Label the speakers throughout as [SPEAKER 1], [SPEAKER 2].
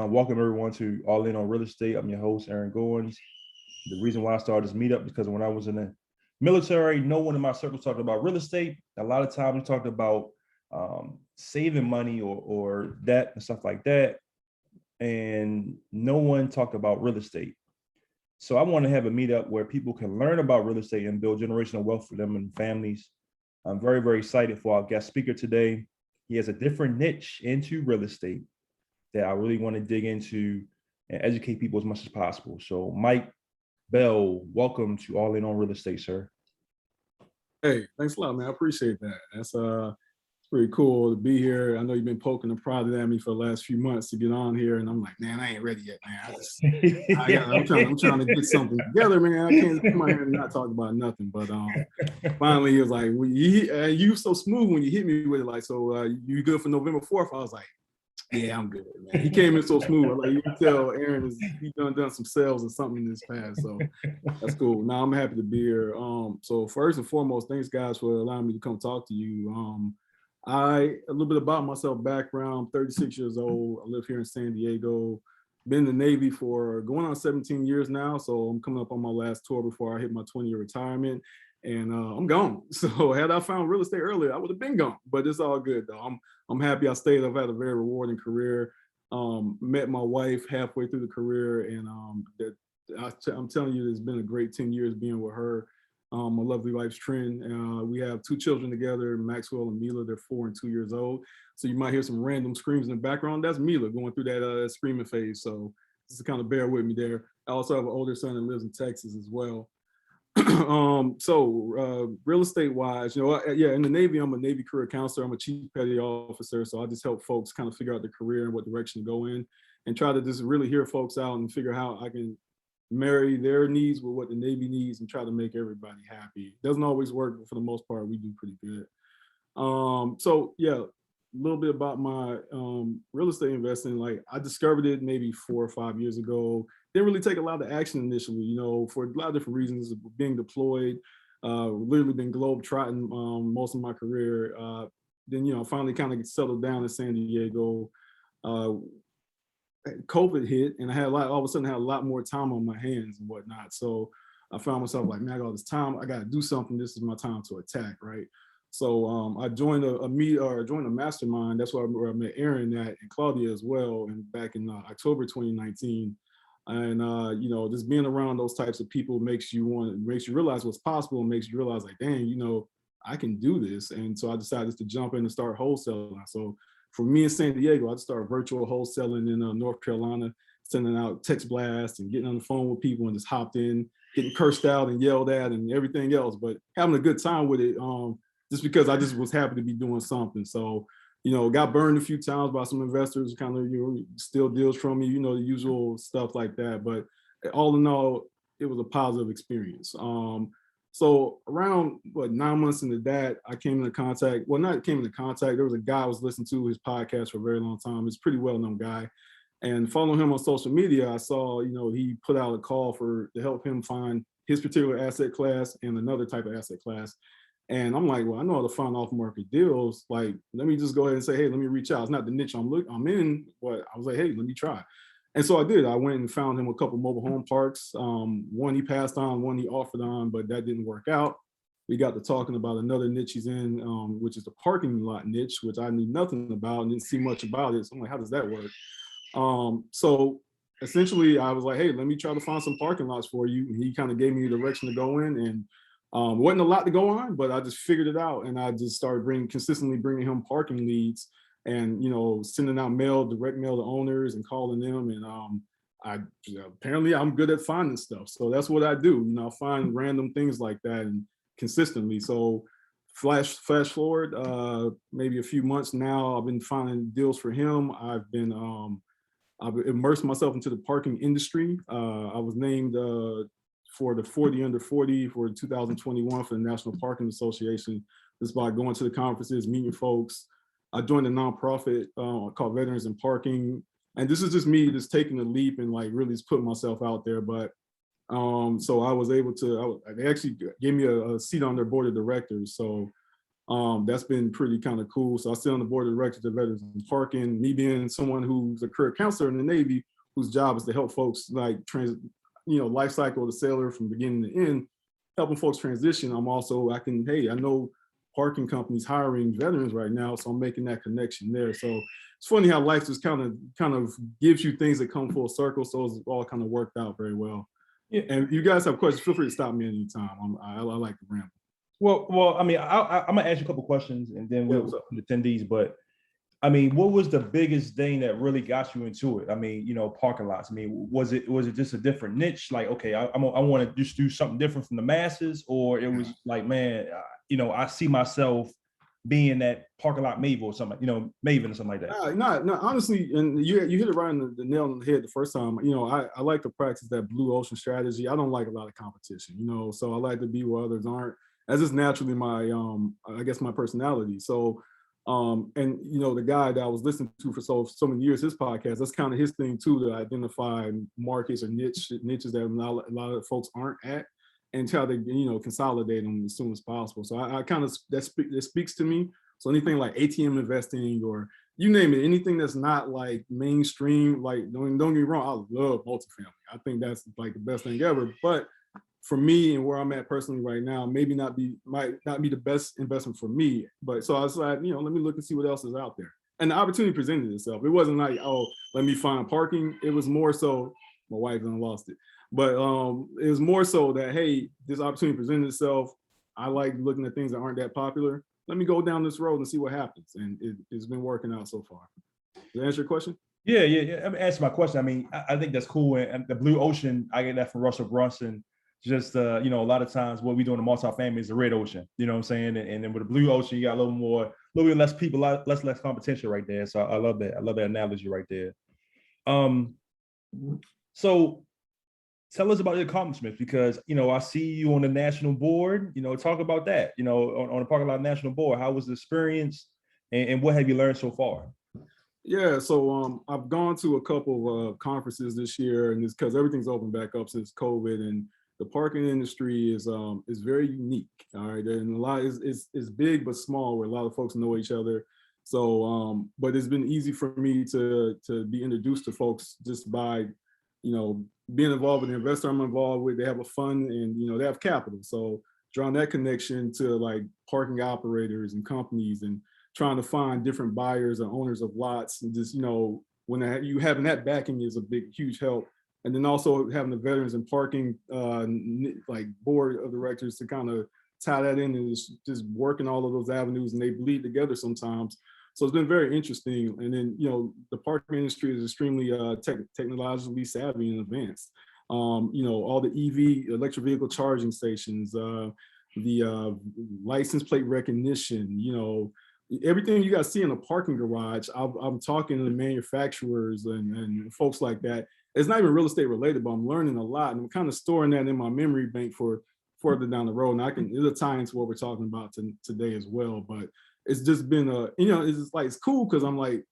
[SPEAKER 1] Welcome everyone to All In on Real Estate. I'm your host, Aaron Goins. The reason why I started this meetup is because when I was in the military, no one in my circle talked about real estate. A lot of times we talked about saving money or debt and stuff like that. And no one talked about real estate. So I want to have a meetup where people can learn about real estate and build generational wealth for them and families. I'm very, very excited for our guest speaker today. He has a different niche into real estate that I really want to dig into and educate people as much as possible. So Mike Bell, welcome to All In on Real Estate, sir.
[SPEAKER 2] Hey, thanks a lot, man. I appreciate that. That's pretty cool to be here. I know you've been poking and prodding at me for the last few months to get on here, and I'm like, man, I ain't ready yet, man. I'm trying to get something together, man. I can't come out here and not talk about nothing. But finally, he was like, you were so smooth when you hit me with it, like, so you good for November 4th? I was like, yeah, I'm good, man. He came in so smooth. Like, you can tell Aaron he done some sales or something in this past. So that's cool. Now I'm happy to be here. So first and foremost, thanks guys for allowing me to come talk to you. A little bit about myself, background, 36 years old. I live here in San Diego. Been in the Navy for going on 17 years now. So I'm coming up on my last tour before I hit my 20-year retirement. And I'm gone. So had I found real estate earlier, I would have been gone. But it's all good though. I'm happy I stayed. I've had a very rewarding career. Met my wife halfway through the career, and I'm telling you, it's been a great 10 years being with her. A lovely wife's Trin. We have 2 children together, Maxwell and Mila. They're 4 and 2 years old. So you might hear some random screams in the background. That's Mila going through that screaming phase. So just to kind of bear with me there. I also have an older son that lives in Texas as well. Real estate wise, in the Navy, I'm a Navy career counselor. I'm a chief petty officer. So I just help folks kind of figure out their career and what direction to go in, and try to just really hear folks out and figure how I can marry their needs with what the Navy needs and try to make everybody happy. It doesn't always work, but for the most part, we do pretty good. A little bit about my real estate investing. Like, I discovered it maybe 4 or 5 years ago. Didn't really take a lot of action initially, for a lot of different reasons. Being deployed, literally been globe trotting most of my career. Then finally kind of settled down in San Diego. COVID hit, and I had all of a sudden had a lot more time on my hands and whatnot. So I found myself like, man, I got all this time. I got to do something. This is my time to attack, right? So I joined joined a mastermind. That's where I met Aaron and Claudia as well, and back in October 2019. And just being around those types of people makes you realize what's possible, and makes you realize like, dang, I can do this. And so I decided to jump in and start wholesaling. So for me in San Diego, I just started virtual wholesaling in North Carolina, sending out text blasts and getting on the phone with people, and just hopped in, getting cursed out and yelled at and everything else, but having a good time with it. Just because I just was happy to be doing something. So, got burned a few times by some investors, kind of, steal deals from me, the usual stuff like that. But all in all, it was a positive experience. So around 9 months into that, I came into contact. Well, not came into contact. There was a guy I was listening to his podcast for a very long time. He's a pretty well-known guy. And following him on social media, I saw, he put out a call to help him find his particular asset class and another type of asset class. And I'm like, well, I know how to find off-market deals. Like, let me just go ahead and say, hey, let me reach out. It's not the niche I'm in, but I was like, hey, let me try. And so I did. I went and found him a couple mobile home parks. One he passed on, one he offered on, but that didn't work out. We got to talking about another niche he's in, which is the parking lot niche, which I knew nothing about and didn't see much about it. So I'm like, how does that work? So essentially, I was like, hey, let me try to find some parking lots for you. And he kind of gave me the direction to go in, and wasn't a lot to go on, but I just figured it out, and I just started consistently bringing him parking leads, and sending out direct mail to owners and calling them. And apparently I'm good at finding stuff, so that's what I do. I find random things like that and consistently. So flash forward maybe a few months now, I've been finding deals for him. I've immersed myself into the parking industry. I was named for the 40 under 40 for 2021 for the National Parking Association. Just by going to the conferences, meeting folks. I joined a nonprofit called Veterans in Parking. And this is just me just taking a leap and like really just putting myself out there. But so I was able to, they actually gave me a seat on their board of directors. So That's been pretty kind of cool. So I sit on the board of directors of Veterans Parking. Me being someone who's a career counselor in the Navy, whose job is to help folks like life cycle of the sailor from beginning to end, helping folks transition. I know parking companies hiring veterans right now, so I'm making that connection there. So it's funny how life just kind of gives you things that come full circle. So it's all kind of worked out very well.
[SPEAKER 1] Yeah.
[SPEAKER 2] And if you guys have questions, feel free to stop me anytime. I like to ramble.
[SPEAKER 1] Well, I mean, I'm gonna ask you a couple questions, and then we'll go to the attendees. But I mean, what was the biggest thing that really got you into it? I mean, parking lots. I mean, was it just a different niche? Like, okay, I want to just do something different from the masses, or it was like, man, I see myself being that parking lot Maven or something, Maven or something like that.
[SPEAKER 2] No, honestly, and you hit it right on the nail on the head the first time. I like to practice that blue ocean strategy. I don't like a lot of competition, so I like to be where others aren't. As is naturally my, I guess my personality. So, and the guy that I was listening to for so many years, his podcast, that's kind of his thing too, to identify markets or niches that a lot of folks aren't at, and try to consolidate them as soon as possible. So I kind of that speaks to me. So anything like ATM investing or you name it, anything that's not like mainstream, like don't get me wrong, I love multifamily. I think that's like the best thing ever. But for me and where I'm at personally right now, might not be the best investment for me. But so I was like, let me look and see what else is out there. And the opportunity presented itself. It wasn't like, oh, let me find parking. It was more so, my wife done lost it. But it was more so that, hey, this opportunity presented itself. I like looking at things that aren't that popular. Let me go down this road and see what happens. And it's been working out so far. Does that answer your question?
[SPEAKER 1] Yeah. I mean, answer my question. I mean, I think that's cool. And the blue ocean, I get that from Russell Brunson. Just a lot of times what we do in the multifamily is the red ocean, you know what I'm saying? And then with the blue ocean, you got a little bit less people, less competition right there. So I love that. I love that analogy right there. So tell us about your accomplishments, because I see you on the national board. Talk about that. On the Parking Lot National Board. How was the experience, and what have you learned so far?
[SPEAKER 2] Yeah, so I've gone to a couple of conferences this year, and it's because everything's opened back up since COVID, and the parking industry is very unique. All right, and a lot is big but small, where a lot of folks know each other. So, but it's been easy for me to be introduced to folks just by, being involved with the investor I'm involved with. They have a fund, and they have capital. So drawing that connection to like parking operators and companies, and trying to find different buyers and owners of lots, and just when you having that backing is a huge help. And then also having the veterans and parking like board of directors to kind of tie that in, and just working all of those avenues, and they bleed together sometimes. So it's been very interesting. And then the parking industry is extremely technologically savvy and advanced. All the EV electric vehicle charging stations, the license plate recognition, everything you guys see in a parking garage. I'm talking to the manufacturers and folks like that. It's not even real estate related, but I'm learning a lot, and I'm kind of storing that in my memory bank for further down the road. And it'll tie into what we're talking about today as well. But it's just been it's cool because I'm like,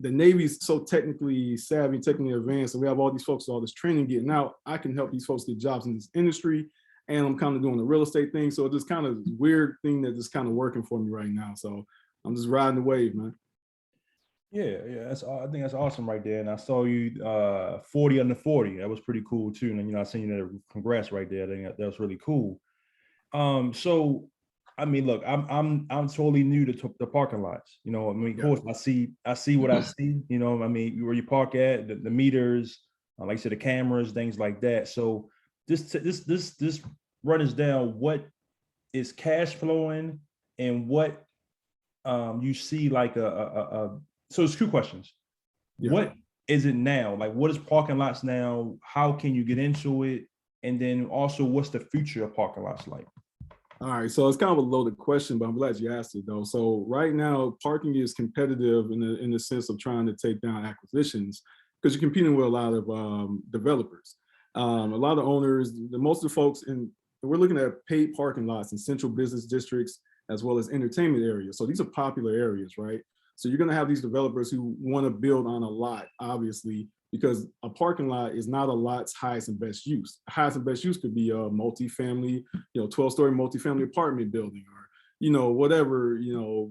[SPEAKER 2] the Navy's so technically savvy, technically advanced, and we have all these folks, all this training getting out. I can help these folks get jobs in this industry, and I'm kind of doing the real estate thing. So it's just kind of weird thing that just kind of working for me right now. So I'm just riding the wave, man.
[SPEAKER 1] Yeah, I think that's awesome right there. And I saw you 40 under 40. That was pretty cool too. And I seen you there. Congrats right there. I think that was really cool. So I mean, look, I'm totally new to the parking lots. I mean, of course, I see what I see. I mean, where you park at, the meters, like I said, the cameras, things like that. So this run us down what is cash flowing and what you see like so it's two questions. Yeah. What is it now? Like, what is parking lots now? How can you get into it? And then also, what's the future of parking lots like?
[SPEAKER 2] All right, so it's kind of a loaded question, but I'm glad you asked it though. So right now, parking is competitive in the sense of trying to take down acquisitions, because you're competing with a lot of developers, a lot of owners. Most of the folks we're looking at paid parking lots in central business districts as well as entertainment areas. So these are popular areas, right? So you're going to have these developers who want to build on a lot, obviously, because a parking lot is not a lot's highest and best use. Highest and best use could be a multifamily, 12-story multifamily apartment building, or whatever,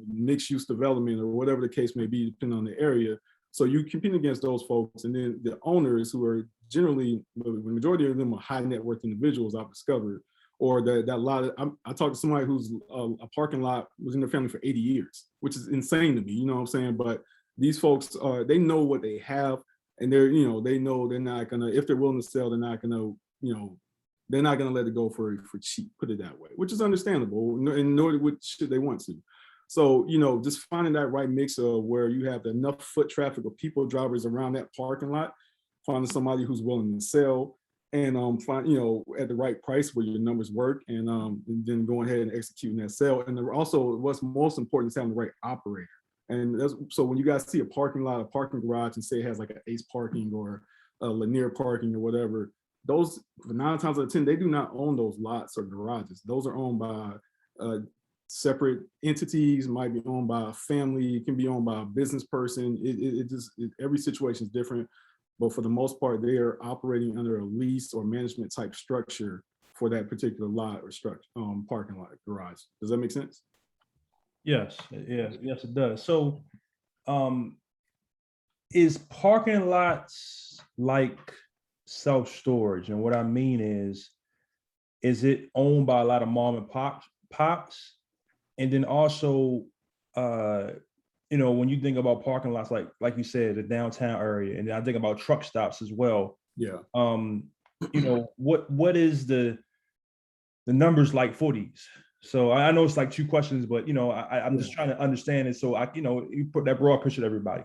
[SPEAKER 2] mixed use development or whatever the case may be, depending on the area. So you compete against those folks. And then the owners, who are generally, the majority of them are high net worth individuals, I've discovered, or that lot of, I talked to somebody who's a parking lot was in their family for 80 years, which is insane to me, you know what I'm saying? But these folks, they know what they have, and they know they're not gonna, if they're willing to sell, they're not gonna, they're not gonna let it go for cheap, put it that way, which is understandable, and nor should they want to. So, just finding that right mix of where you have enough foot traffic of people, drivers around that parking lot, finding somebody who's willing to sell, and find, at the right price where your numbers work, and then going ahead and executing that sale. And also, what's most important is having the right operator. And so when you guys see a parking lot, a parking garage, and say it has like an Ace Parking or a Lanier Parking or whatever, those 9 times out of 10, they do not own those lots or garages. Those are owned by separate entities, might be owned by a family, it can be owned by a business person. Every situation is different, but for the most part, they are operating under a lease or management type structure for that particular lot or structure, parking lot, garage. Does that make sense?
[SPEAKER 1] Yes, yes, it does. So, is parking lots like self-storage? And what I mean is it owned by a lot of mom and pops? And then also, when you think about parking lots, like you said, the downtown area, and I think about truck stops as well.
[SPEAKER 2] Yeah.
[SPEAKER 1] What is the numbers like for these? So I know it's like 2 questions, but I'm just trying to understand it. So you put that broad picture to everybody.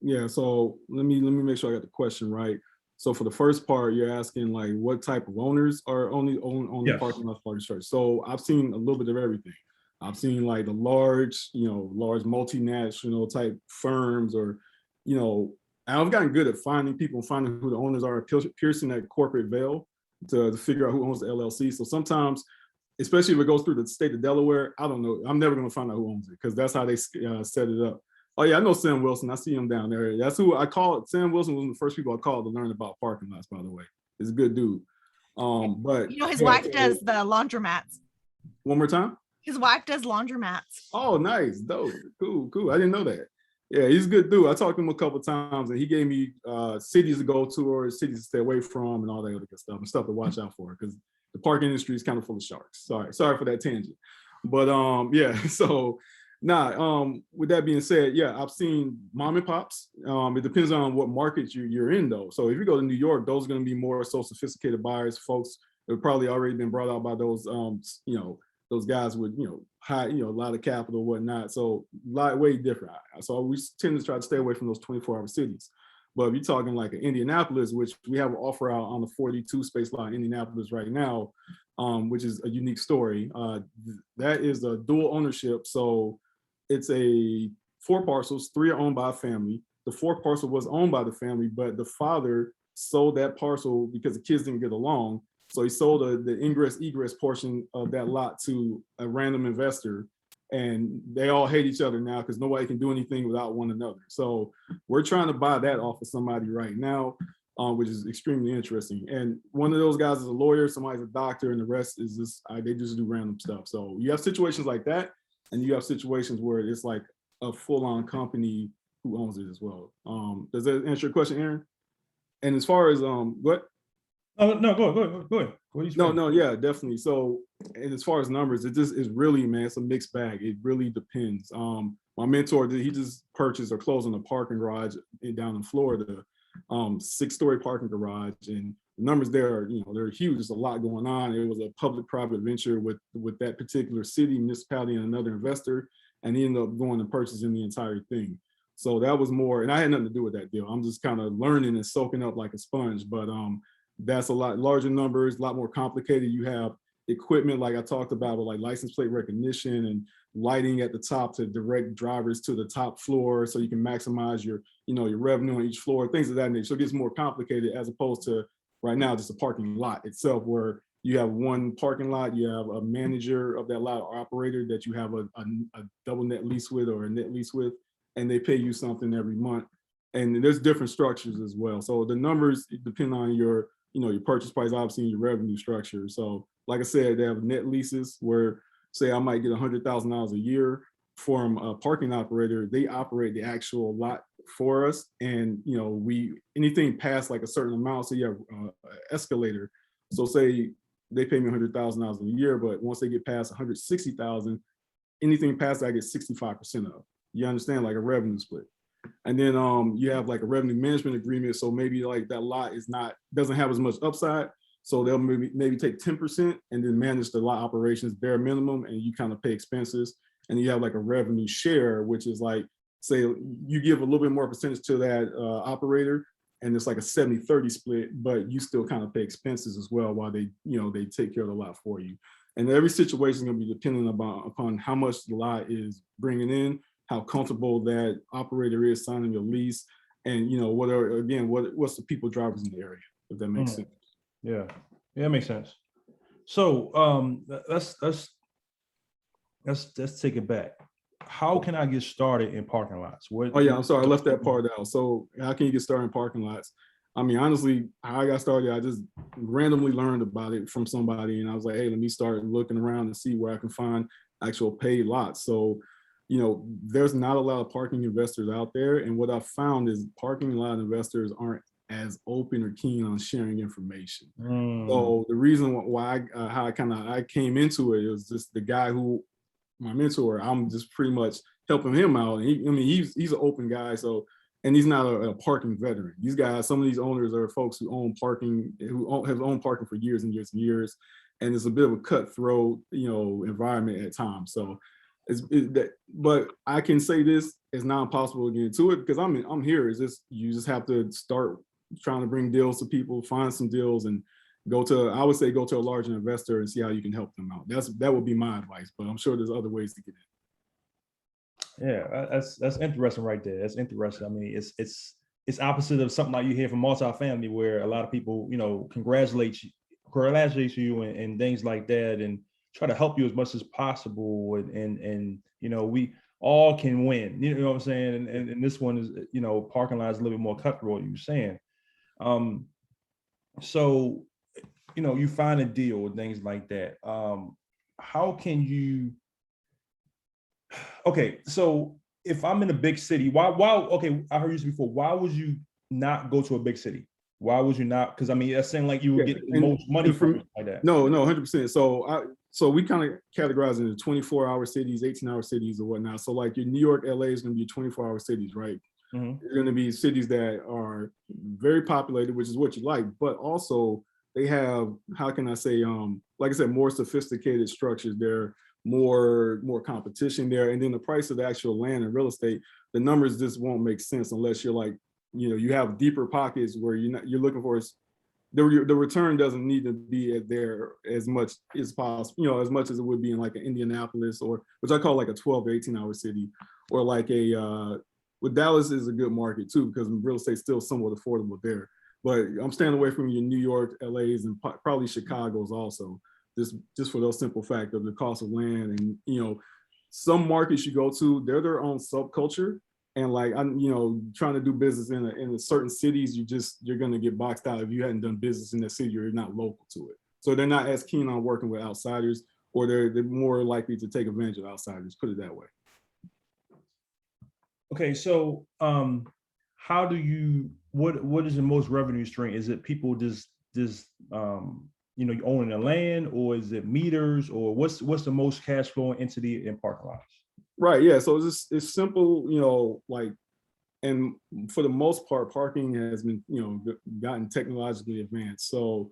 [SPEAKER 2] Yeah. So let me make sure I got the question right. So for the first part, you're asking like what type of owners are only on the parking lot parking structure. So I've seen a little bit of everything. I've seen like the large multinational type firms, or I've gotten good at finding who the owners are, piercing that corporate veil to figure out who owns the LLC. So sometimes, especially if it goes through the state of Delaware, I don't know. I'm never going to find out who owns it, because that's how they set it up. Oh yeah, I know Sam Wilson. I see him down there. That's who I called. Sam Wilson was one of the first people I called to learn about parking lots, by the way. He's a good dude. But
[SPEAKER 3] his wife does the laundromats.
[SPEAKER 2] One more time.
[SPEAKER 3] His wife does laundromats.
[SPEAKER 2] Oh, nice. Dope. Cool. I didn't know that. Yeah, he's a good dude. I talked to him a couple of times, and he gave me cities to go to or cities to stay away from and all that other good stuff, and stuff to watch out for, because the park industry is kind of full of sharks. Sorry for that tangent. But yeah, so with that being said, yeah, I've seen mom and pops. It depends on what market you're in, though. So if you go to New York, those are going to be more so sophisticated buyers, folks that have probably already been brought out by those those guys with high, a lot of capital, whatnot. So way different. So we tend to try to stay away from those 24-hour cities. But if you're talking like an Indianapolis, which we have an offer out on the 42 space lot in Indianapolis right now, which is a unique story. That is a dual ownership. So it's 4 parcels, 3 are owned by a family. The 4th parcel was owned by the family, but the father sold that parcel because the kids didn't get along. So he sold the ingress-egress portion of that lot to a random investor, and they all hate each other now because nobody can do anything without one another. So we're trying to buy that off of somebody right now, which is extremely interesting. And one of those guys is a lawyer, somebody's a doctor, and the rest is just, they just do random stuff. So you have situations like that, and you have situations where it's like a full-on company who owns it as well. Does that answer your question, Aaron? And as far as what?
[SPEAKER 1] Oh, no, go ahead.
[SPEAKER 2] No, yeah, definitely. So, and as far as numbers, it just is really, man, it's a mixed bag. It really depends. My mentor, he just purchased or closed on a parking garage down in Florida, 6-story parking garage, and the numbers there are, they're huge. There's a lot going on. It was a public-private venture with that particular city, municipality, and another investor, and he ended up going and purchasing the entire thing. So that was more, and I had nothing to do with that deal. I'm just kind of learning and soaking up like a sponge, but that's a lot larger numbers, a lot more complicated. You have equipment like I talked about with like license plate recognition and lighting at the top to direct drivers to the top floor, so you can maximize your revenue on each floor, things of that nature. So it gets more complicated as opposed to right now just a parking lot itself, where you have one parking lot, you have a manager of that lot or operator that you have a double net lease with or a net lease with, and they pay you something every month. And there's different structures as well. So the numbers depend on your purchase price, obviously, and your revenue structure. So like I said, they have net leases where say I might get $100,000 a year from a parking operator. They operate the actual lot for us, and we anything past like a certain amount. So you have escalator. So say they pay me $100,000 a year, but once they get past 160,000, anything past that I get 65% of. You understand, like a revenue split. And then you have like a revenue management agreement. So maybe like that lot doesn't have as much upside. So they'll maybe take 10% and then manage the lot operations bare minimum, and you kind of pay expenses. And you have like a revenue share, which is like, say you give a little bit more percentage to that operator, and it's like a 70-30 split, but you still kind of pay expenses as well while they take care of the lot for you. And every situation is going to be dependent upon how much the lot is bringing in, how comfortable that operator is signing a lease, and what's the people drivers in the area, if that makes sense.
[SPEAKER 1] Yeah, it makes sense. So let's take it back. How can I get started in parking lots?
[SPEAKER 2] I'm sorry, I left that part out. So how can you get started in parking lots? I mean, honestly, how I got started, I just randomly learned about it from somebody, and I was like, hey, let me start looking around and see where I can find actual paid lots. So, there's not a lot of parking investors out there, and what I've found is parking lot investors aren't as open or keen on sharing information. So the reason why I came into it is just the guy who my mentor, I'm just pretty much helping him out. And he's an open guy. So, and he's not a parking veteran. These guys, some of these owners are folks who own parking, have owned parking for years and years and years. And it's a bit of a cutthroat, environment at times. So but I can say this, it's not impossible to get into it because I'm here. It's just, you just have to start trying to bring deals to people, find some deals, and go to a larger investor and see how you can help them out. That would be my advice, but I'm sure there's other ways to get in.
[SPEAKER 1] Yeah, that's interesting right there. That's interesting. I mean, it's opposite of something like you hear from multifamily, where a lot of people, congratulate you and things like that, and try to help you as much as possible. And we all can win. You know what I'm saying? And this one is, parking lot is a little bit more cutthroat, you were saying. So, you find a deal and things like that. How can you? Okay, so if I'm in a big city, why? Okay, I heard you before. Why would you not go to a big city? Why would you not? Because I mean, that's saying like you would get the most money from it like that.
[SPEAKER 2] No, 100%. So we kind of categorize into 24-hour cities, 18-hour cities, or whatnot. So like your New York, LA is going to be 24-hour cities, right? Mm-hmm. They're going to be cities that are very populated, which is what you like, but also they have, how can I say, like I said, more sophisticated structures. They're more competition there, and then the price of the actual land and real estate, the numbers just won't make sense unless you're like, you have deeper pockets where you're looking for the return doesn't need to be there as much as possible, as much as it would be in like an Indianapolis, or which I call like a 12 to 18-hour city, or like well, Dallas is a good market too, because real estate's still somewhat affordable there. But I'm staying away from your New York, LA's, and probably Chicago's also, just for those simple fact of the cost of land. And some markets you go to, they're their own subculture. And like I'm, trying to do business in a certain cities, you're gonna get boxed out if you hadn't done business in that city or you're not local to it. So they're not as keen on working with outsiders, or they're more likely to take advantage of outsiders. Put it that way.
[SPEAKER 1] Okay, so how do you? What is the most revenue stream? Is it people just you owning the land, or is it meters, or what's the most cash flowing entity in parking lots?
[SPEAKER 2] Right. Yeah. So it's simple. Like, and for the most part, parking has been gotten technologically advanced. So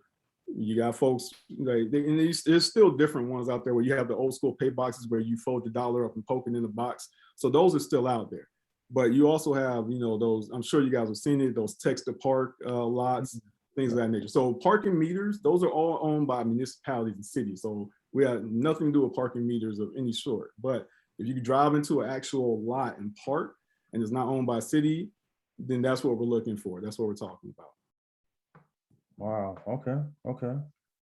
[SPEAKER 2] you got folks like there's still different ones out there where you have the old school pay boxes where you fold the dollar up and poke it in the box. So those are still out there. But you also have, those, I'm sure you guys have seen it, those text to park lots, things of that nature. So parking meters, those are all owned by municipalities and cities. So we have nothing to do with parking meters of any sort. But if you can drive into an actual lot and park, and it's not owned by a city, then that's what we're looking for. That's what we're talking about.
[SPEAKER 1] Wow. Okay.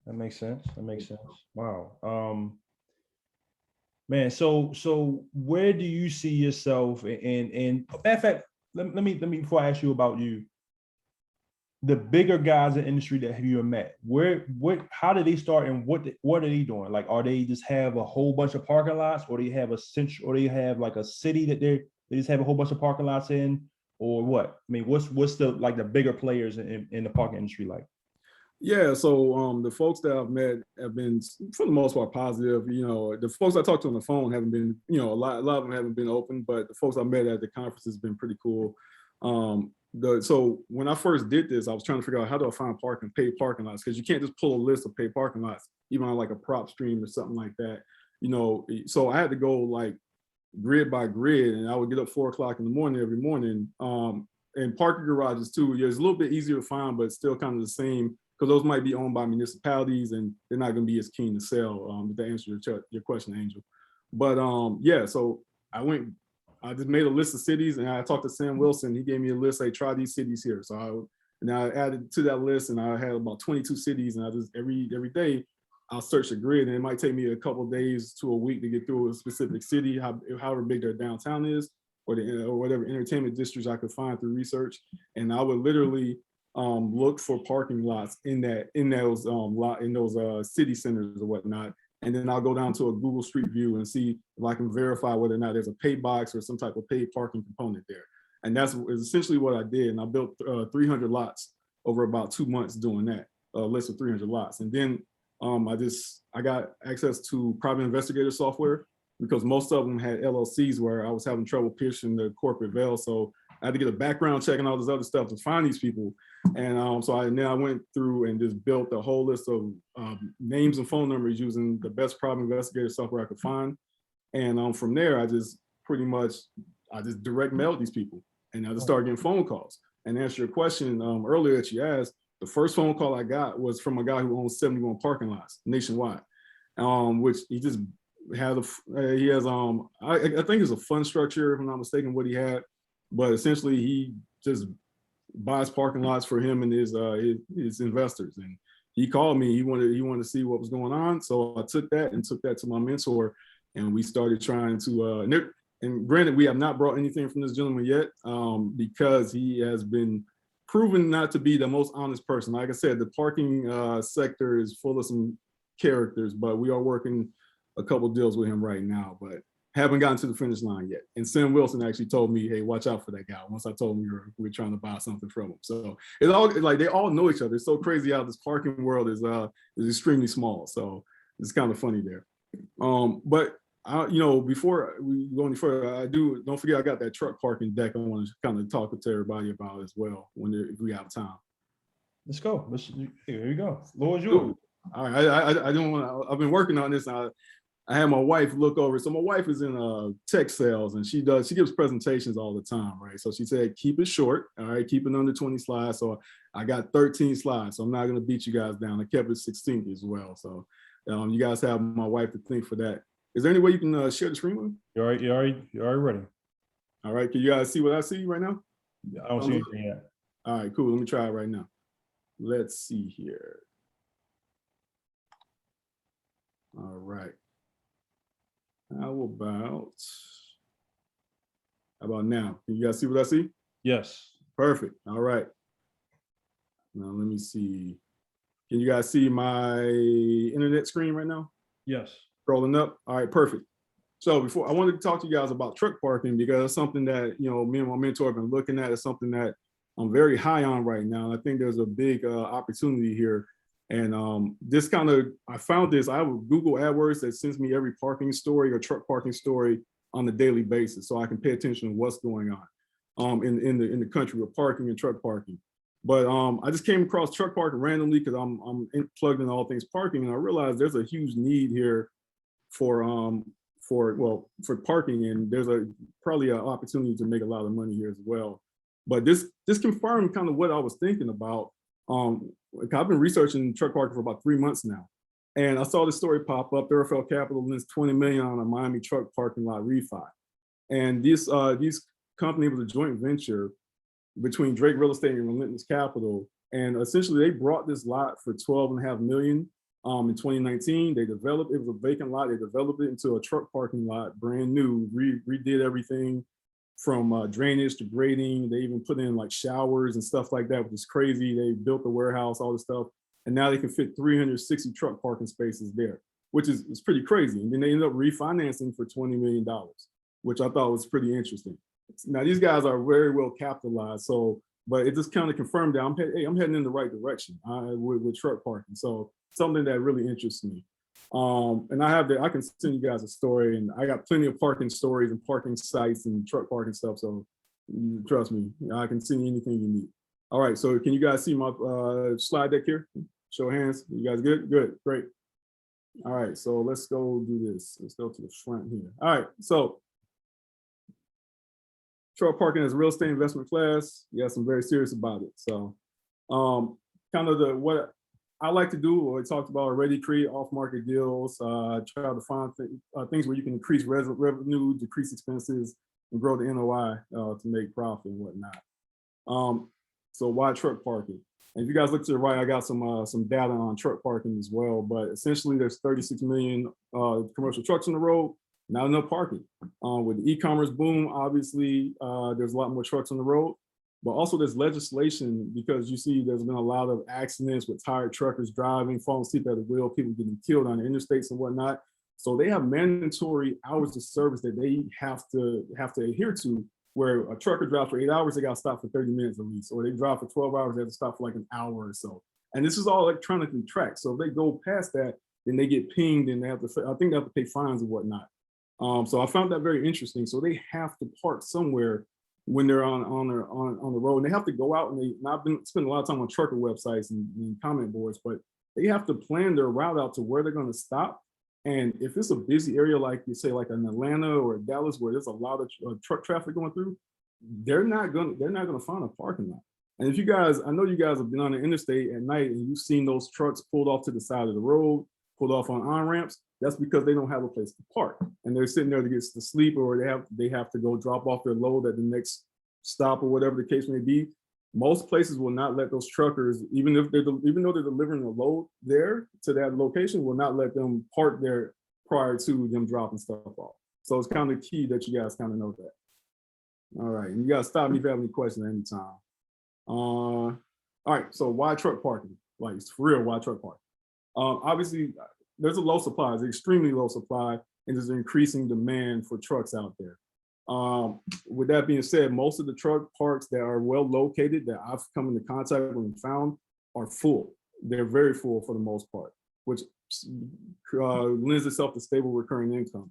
[SPEAKER 1] That makes sense. Wow. Man, so where do you see yourself in matter of fact, let me before I ask you about you, the bigger guys in the industry that have you met, how did they start and what are they doing? Like, are they just have a whole bunch of parking lots, or they have like a city that they just have a whole bunch of parking lots in, or what? I mean, what's the like the bigger players in the parking industry like?
[SPEAKER 2] Yeah, so the folks that I've met have been, for the most part, positive. You know, the folks I talked to on the phone haven't been, you know, a lot of them haven't been open, but the folks I met at the conference has been pretty cool. So when I first did this, I was trying to figure out how do I find paid parking lots, because you can't just pull a list of paid parking lots, even on like a prop stream or something like that. You know, so I had to go like grid by grid, and I would get up 4 o'clock in the morning every morning. And parking garages too, yeah, it's a little bit easier to find, but still kind of the same, because those might be owned by municipalities and they're not going to be as keen to sell. To answer your question, Angel. But yeah, so I just made a list of cities, and I talked to Sam Wilson. He gave me a list. Hey, try these cities here. So I added to that list, and I had about 22 cities, and I just every day I'll search a grid, and it might take me a couple of days to a week to get through a specific city, however big their downtown is, or whatever entertainment districts I could find through research. And I would literally look for parking lots in those city centers or whatnot. And then I'll go down to a Google Street View and see if I can verify whether or not there's a paid box or some type of paid parking component there. And that's essentially what I did. And I built 300 lots over about 2 months doing that, a list of 300 lots. And then I got access to private investigator software, because most of them had LLCs where I was having trouble piercing the corporate veil. So I had to get a background check and all this other stuff to find these people. And so I went through and just built a whole list of names and phone numbers using the best private investigator software I could find. And from there, I just direct mailed these people, and I just started getting phone calls. And to answer your question earlier that you asked, the first phone call I got was from a guy who owns 71 parking lots nationwide, which he just had he has I think it's a fund structure, if I'm not mistaken, what he had, but essentially he just buys parking lots for him and his investors. And he called me. He wanted to see what was going on. So I took that to my mentor, and we started trying to. And granted, we have not brought anything from this gentleman yet, because he has been proven not to be the most honest person. Like I said, the parking sector is full of some characters, but we are working a couple deals with him right now, but haven't gotten to the finish line yet. And Sam Wilson actually told me, hey, watch out for that guy, once I told him we were trying to buy something from him. So it's all like they all know each other. It's so crazy how this parking world is extremely small. So it's kind of funny there. But before we go any further, don't forget I got that truck parking deck I want to kind of talk to everybody about as well if we have time.
[SPEAKER 1] Let's go. Here you go. Lord, yours.
[SPEAKER 2] All right. I don't want to. I've been working on this. I had my wife look over. So my wife is in tech sales, and she gives presentations all the time, right? So she said, keep it short, all right, keep it under 20 slides. So I got 13 slides, so I'm not gonna beat you guys down. I kept it 16 as well. So you guys have my wife to thank for that. Is there any way you can share the screen with me?
[SPEAKER 1] You're already ready.
[SPEAKER 2] All right, can you guys see what I see right now?
[SPEAKER 1] I don't see anything yet.
[SPEAKER 2] All right, cool, let me try it right now. Let's see here. All right. How about now? Can you guys see what I see?
[SPEAKER 1] Yes.
[SPEAKER 2] Perfect. All right. Now let me see. Can you guys see my internet screen right now?
[SPEAKER 1] Yes.
[SPEAKER 2] Scrolling up. All right, perfect. So before I wanted to talk to you guys about truck parking, because it's something that me and my mentor have been looking at. It's something that I'm very high on right now. I think there's a big opportunity here. And I found this. I have a Google AdWords that sends me every parking story or truck parking story on a daily basis, so I can pay attention to what's going on in the country with parking and truck parking. But I just came across truck parking randomly because I'm plugged in all things parking, and I realized there's a huge need here for parking, and there's probably an opportunity to make a lot of money here as well. But this confirmed kind of what I was thinking about. I've been researching truck parking for about 3 months now, and I saw this story pop up. Thoroughfare Capital lends $20 million on a Miami truck parking lot refi, and these company was a joint venture between Drake Real Estate and Relentless Capital, and essentially they brought this lot for $12.5 million in 2019. It was a vacant lot. They developed it into a truck parking lot, brand new, redid everything from drainage to grading. They even put in like showers and stuff like that, which is crazy. They built the warehouse, all this stuff, and now they can fit 360 truck parking spaces there, which is pretty crazy. And then they ended up refinancing for $20 million, which I thought was pretty interesting. Now these guys are very well capitalized, so but it just kind of confirmed that I'm heading in the right direction with truck parking. So something that really interests me. And I can send you guys a story, and I got plenty of parking stories and parking sites and truck parking stuff. So trust me, I can send you anything you need. All right, so can you guys see my slide deck here? Show of hands. You guys good? Good, great. All right, so let's go do this. Let's go to the front here. All right, so truck parking as a real estate investment class. Yes, I'm very serious about it. So kind of what I like to do, what we talked about already, create off-market deals, try to find things where you can increase revenue, decrease expenses, and grow the NOI to make profit and whatnot. So why truck parking? And if you guys look to the right, I got some data on truck parking as well, but essentially there's 36 million commercial trucks on the road, not enough parking. With the e-commerce boom, obviously there's a lot more trucks on the road, but also there's legislation because you see there's been a lot of accidents with tired truckers driving, falling asleep at the wheel, people getting killed on the interstates and whatnot. So they have mandatory hours of service that they have to adhere to, where a trucker drives for 8 hours, they got to stop for 30 minutes at least, or they drive for 12 hours, they have to stop for like an hour or so. And this is all electronically tracked. So if they go past that, then they get pinged and they have to, I think they have to pay fines and whatnot. So I found that very interesting. So they have to park somewhere when they're on the road, and they have to go out, and I've been spending a lot of time on trucker websites and comment boards, but they have to plan their route out to where they're going to stop. And if it's a busy area, like you say, like in Atlanta or Dallas, where there's a lot of truck traffic going through, they're not gonna find a parking lot. And if you guys, I know you guys have been on the interstate at night and you've seen those trucks pulled off to the side of the road, pulled off on ramps. That's because they don't have a place to park, and they're sitting there to get to sleep, or they have to go drop off their load at the next stop or whatever the case may be. Most places will not let those truckers, even though they're delivering a load there to that location, will not let them park there prior to them dropping stuff off. So it's kind of key that you guys kind of know that. All right, and you guys stop me if you have any questions at any time. All right, so why truck parking? Like, it's for real, why truck parking? Obviously, there's a low supply, it's extremely low supply, and there's an increasing demand for trucks out there. With that being said, most of the truck parks that are well located that I've come into contact with and found are full. They're very full for the most part, which lends itself to stable recurring income.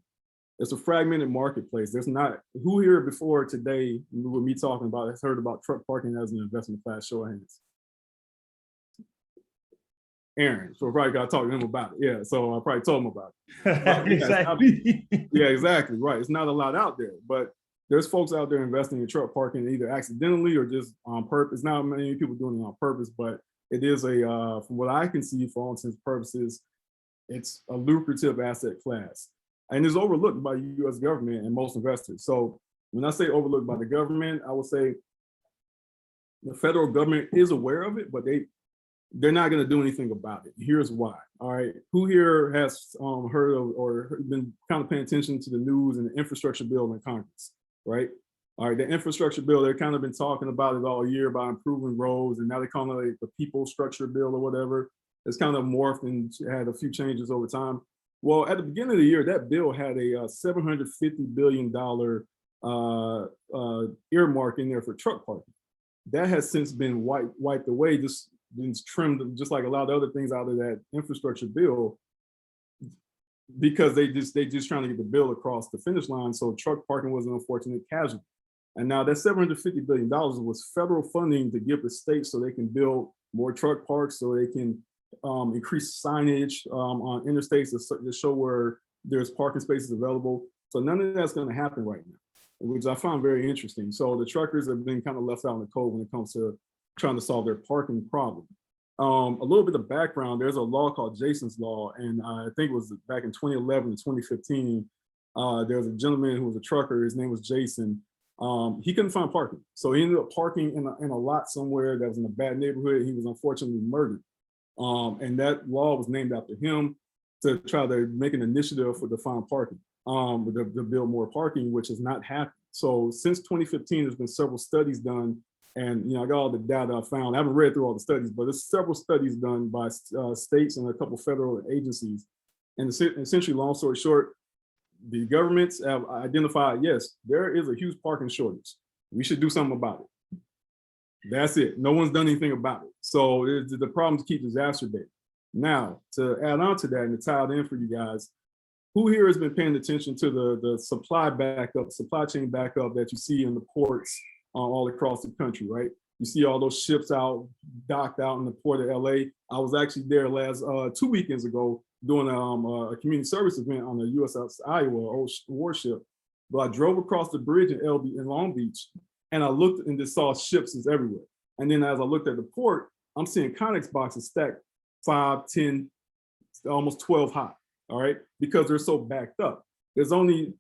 [SPEAKER 2] It's a fragmented marketplace. There's not, who here before today with me talking about has heard about truck parking as an investment class? Show of hands. Aaron, so I probably got to talk to him about it. Yeah, so I probably told him about it.
[SPEAKER 1] Exactly.
[SPEAKER 2] Yeah, exactly, right. It's not a lot out there, but there's folks out there investing in truck parking either accidentally or just on purpose. Not many people doing it on purpose, but it is a, from what I can see, for all intents and purposes, it's a lucrative asset class. And it's overlooked by the US government and most investors. So when I say overlooked by the government, I would say the federal government is aware of it, but they're not going to do anything about it. Here's why. All right, who here has heard of or been kind of paying attention to the news and the infrastructure bill in Congress, right? All right, the infrastructure bill, they've kind of been talking about it all year about improving roads, and now they call it like the people structure bill or whatever. It's kind of morphed and had a few changes over time. Well, at the beginning of the year, that bill had a $750 billion earmark in there for truck parking. That has since been wiped away, just been trimmed, just like a lot of other things out of that infrastructure bill, because they just trying to get the bill across the finish line. So truck parking was an unfortunate casualty. And now that $750 billion was federal funding to give the states so they can build more truck parks, so they can increase signage on interstates to show where there's parking spaces available. So none of that's going to happen right now, which I found very interesting. So the truckers have been kind of left out in the cold when it comes to trying to solve their parking problem. A little bit of background, there's a law called Jason's Law, and I think it was back in 2011 to 2015. There was a gentleman who was a trucker, his name was Jason. He couldn't find parking. So he ended up parking in a lot somewhere that was in a bad neighborhood. He was unfortunately murdered. And that law was named after him to try to make an initiative to find parking, to build more parking, which has not happened. So since 2015, there's been several studies done, and I got all the data I found. I haven't read through all the studies, but there's several studies done by states and a couple federal agencies. And essentially, long story short, the governments have identified, yes, there is a huge parking shortage. We should do something about it. That's it. No one's done anything about it. So the problems keep exacerbating. Now, to add on to that and to tie it in for you guys, who here has been paying attention to the supply chain backup that you see in the ports all across the country, right? You see all those ships out, docked out in the port of LA. I was actually there last 2 weekends ago doing a community service event on the USS Iowa warship. But I drove across the bridge in Long Beach, and I looked and just saw ships is everywhere. And then as I looked at the port, I'm seeing Connex boxes stacked 5, 10, almost 12 high. All right, because they're so backed up. There's only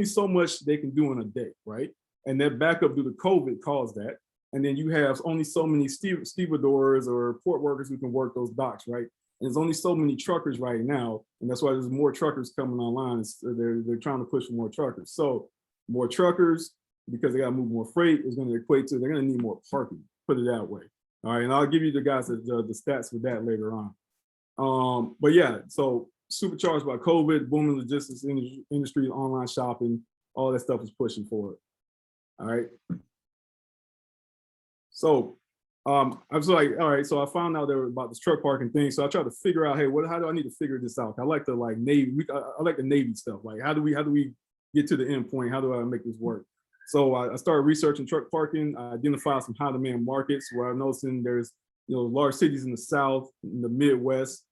[SPEAKER 2] so much they can do in a day, right? And that backup due to COVID caused that. And then you have only so many stevedores or port workers who can work those docks, right? And there's only so many truckers right now, and that's why there's more truckers coming online. They're trying to push for more truckers. So more truckers, because they got to move more freight, is going to equate to they're going to need more parking. Put it that way. All right, and I'll give you the guys the stats for that later on. But yeah, so supercharged by COVID, booming logistics industry, online shopping, all that stuff is pushing forward. All right. So I was like, all right, so I found out there about this truck parking thing. So I tried to figure out, hey, how do I need to figure this out? I like the Navy, I like the Navy stuff. Like, how do we get to the end point? How do I make this work? So I started researching truck parking. I identified some high demand markets where I'm noticing there's large cities in the South, in the Midwest,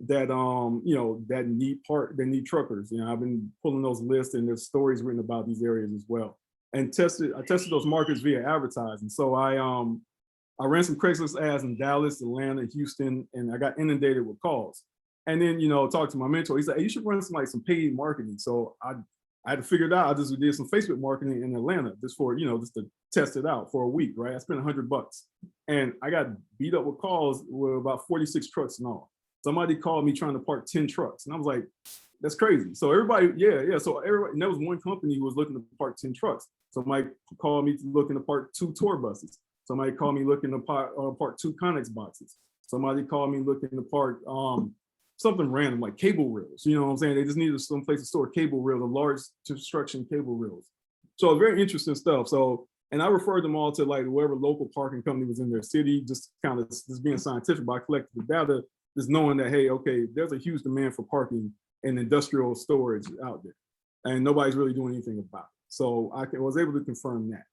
[SPEAKER 2] that that need truckers. I've been pulling those lists, and there's stories written about these areas as well. And I tested those markets via advertising. So I ran some Craigslist ads in Dallas, Atlanta, Houston, and I got inundated with calls. And then talked to my mentor. He said, hey, you should run some paid marketing. So I had to figure it out. I just did some Facebook marketing in Atlanta just to test it out for a week, right? I spent $100, and I got beat up with calls with about 46 trucks and all. Somebody called me trying to park 10 trucks. And I was like, that's crazy. So everybody, yeah. So everybody, and there was one company who was looking to park 10 trucks. Somebody called me looking to park 2 tour buses. Somebody called me looking to park 2 Connex boxes. Somebody called me looking to park something random like cable reels. You know what I'm saying? They just needed some place to store cable reels, the large construction cable reels. So very interesting stuff. So, and I referred them all to whoever local parking company was in their city, just kind of just being scientific, but I collected the data, just knowing that, hey, okay, there's a huge demand for parking and industrial storage out there, and nobody's really doing anything about it. So I was able to confirm that.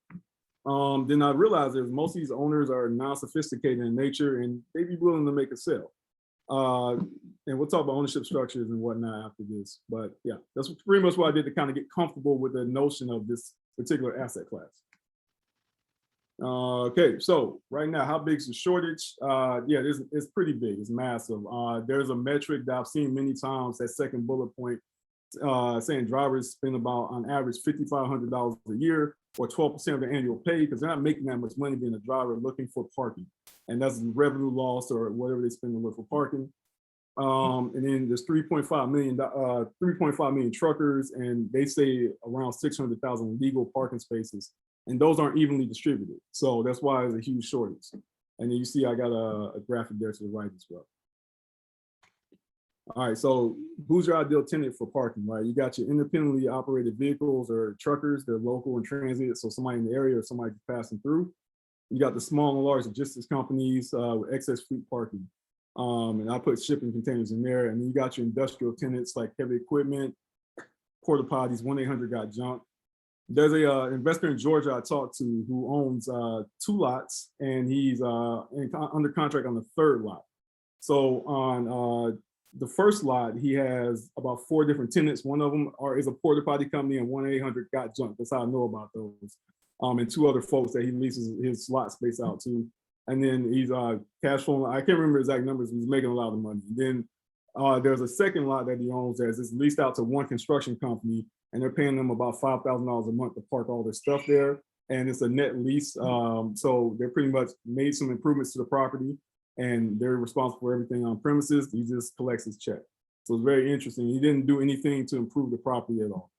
[SPEAKER 2] Then I realized that most of these owners are non-sophisticated in nature, and they'd be willing to make a sale. And we'll talk about ownership structures and whatnot after this. But yeah, that's pretty much what I did to kind of get comfortable with the notion of this particular asset class. Okay, so right now, how big is the shortage? Yeah, it's pretty big. It's massive. There's a metric that I've seen many times, that second bullet point, saying drivers spend about, on average, $5,500 a year, or 12% of their annual pay, because they're not making that much money being a driver looking for parking. And that's revenue loss or whatever they spend to look for parking. And then there's 3.5 million truckers, and they say around 600,000 legal parking spaces. And those aren't evenly distributed. So that's why there's a huge shortage. And then you see I got a graphic there to the right as well. All right, so who's your ideal tenant for parking, right? You got your independently operated vehicles or truckers, they're local and transit, so somebody in the area or somebody passing through. You got the small and large logistics companies with excess fleet parking. And I put shipping containers in there. And then you got your industrial tenants like heavy equipment, porta potties, 1-800-GOT-JUNK. There's a investor in Georgia I talked to who owns 2 lots, and he's under contract on the 3rd lot. So on the first lot, he has about 4 different tenants. One of them is a porta potty company, and 1-800-GOT-JUNK. That's how I know about those. And 2 other folks that he leases his slot space out to. And then he's cash flowing. I can't remember exact numbers. He's making a lot of money. Then there's a second lot that he owns that is leased out to one construction company, and they're paying them about $5,000 a month to park all their stuff there. And it's a net lease. So they're pretty much made some improvements to the property, and they're responsible for everything on premises. He just collects his check. So it's very interesting. He didn't do anything to improve the property at all.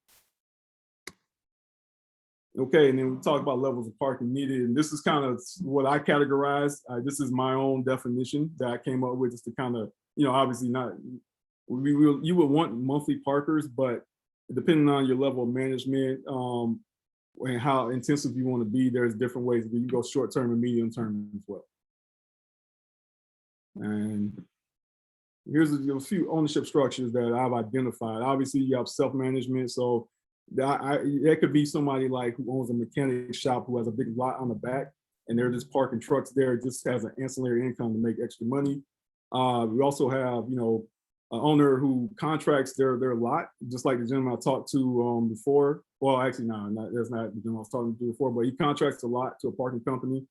[SPEAKER 2] Okay, and then we talk about levels of parking needed, and this is kind of what I categorize. This is my own definition that I came up with, just to kind of, obviously not, you would want monthly parkers, but depending on your level of management and how intensive you want to be, there's different ways that you go short term and medium term as well. And here's a few ownership structures that I've identified. Obviously, you have self-management, so that could be somebody like who owns a mechanic shop who has a big lot on the back, and they're just parking trucks there just as an ancillary income to make extra money. We also have, an owner who contracts their lot, just like the gentleman I talked to before. Well, actually, no, that's not the gentleman I was talking to before, but he contracts a lot to a parking company,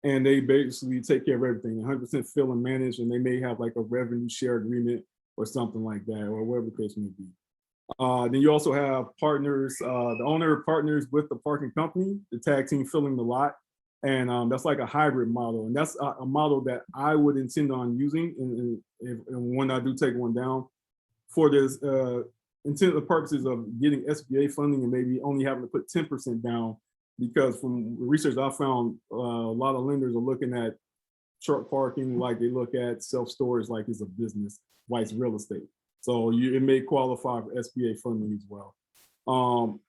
[SPEAKER 2] and they basically take care of everything, 100% fill and manage, and they may have like a revenue share agreement or something like that, or whatever the case may be. Then you also have partners, the owner partners with the parking company, the tag team filling the lot. And that's like a hybrid model. And that's a model that I would intend on using and when I do take one down for this intended purposes of getting SBA funding and maybe only having to put 10% down, because from research I found, a lot of lenders are looking at truck parking like they look at self-storage like it's a business, like it's real estate. So it may qualify for SBA funding as well.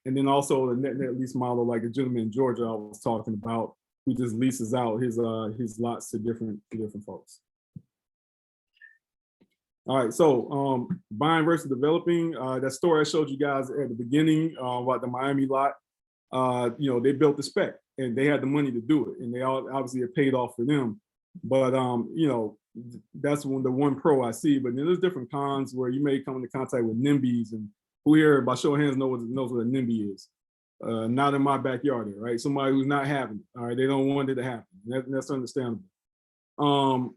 [SPEAKER 2] And then also the net lease model, like a gentleman in Georgia I was talking about, who just leases out his lots to different folks. All right, so buying versus developing. That story I showed you guys at the beginning about the Miami lot, they built the spec and they had the money to do it, and they all obviously it paid off for them. But that's the one pro I see. But then there's different cons where you may come into contact with NIMBYs, and who here by show of hands knows what a NIMBY is. Not in my backyard, right? Somebody who's not having it. All right, they don't want it to happen. That's understandable.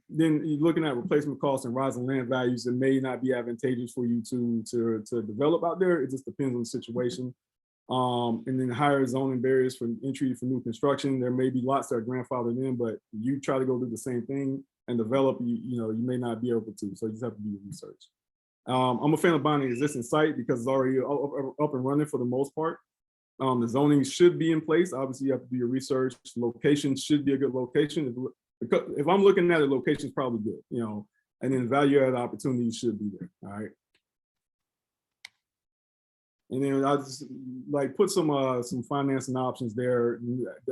[SPEAKER 2] Then you're looking at replacement costs and rising land values. It may not be advantageous for you to develop out there. It just depends on the situation. And then higher zoning barriers for entry for new construction. There may be lots that are grandfathered in, but you try to go do the same thing and develop, you may not be able to. So you just have to do your research. I'm a fan of buying an existing site because it's already up and running for the most part. The zoning should be in place. Obviously, you have to do your research. Location should be a good location. If I'm looking at a location, it's probably good, and then value-added opportunities should be there. All right. And then I just like put some financing options there.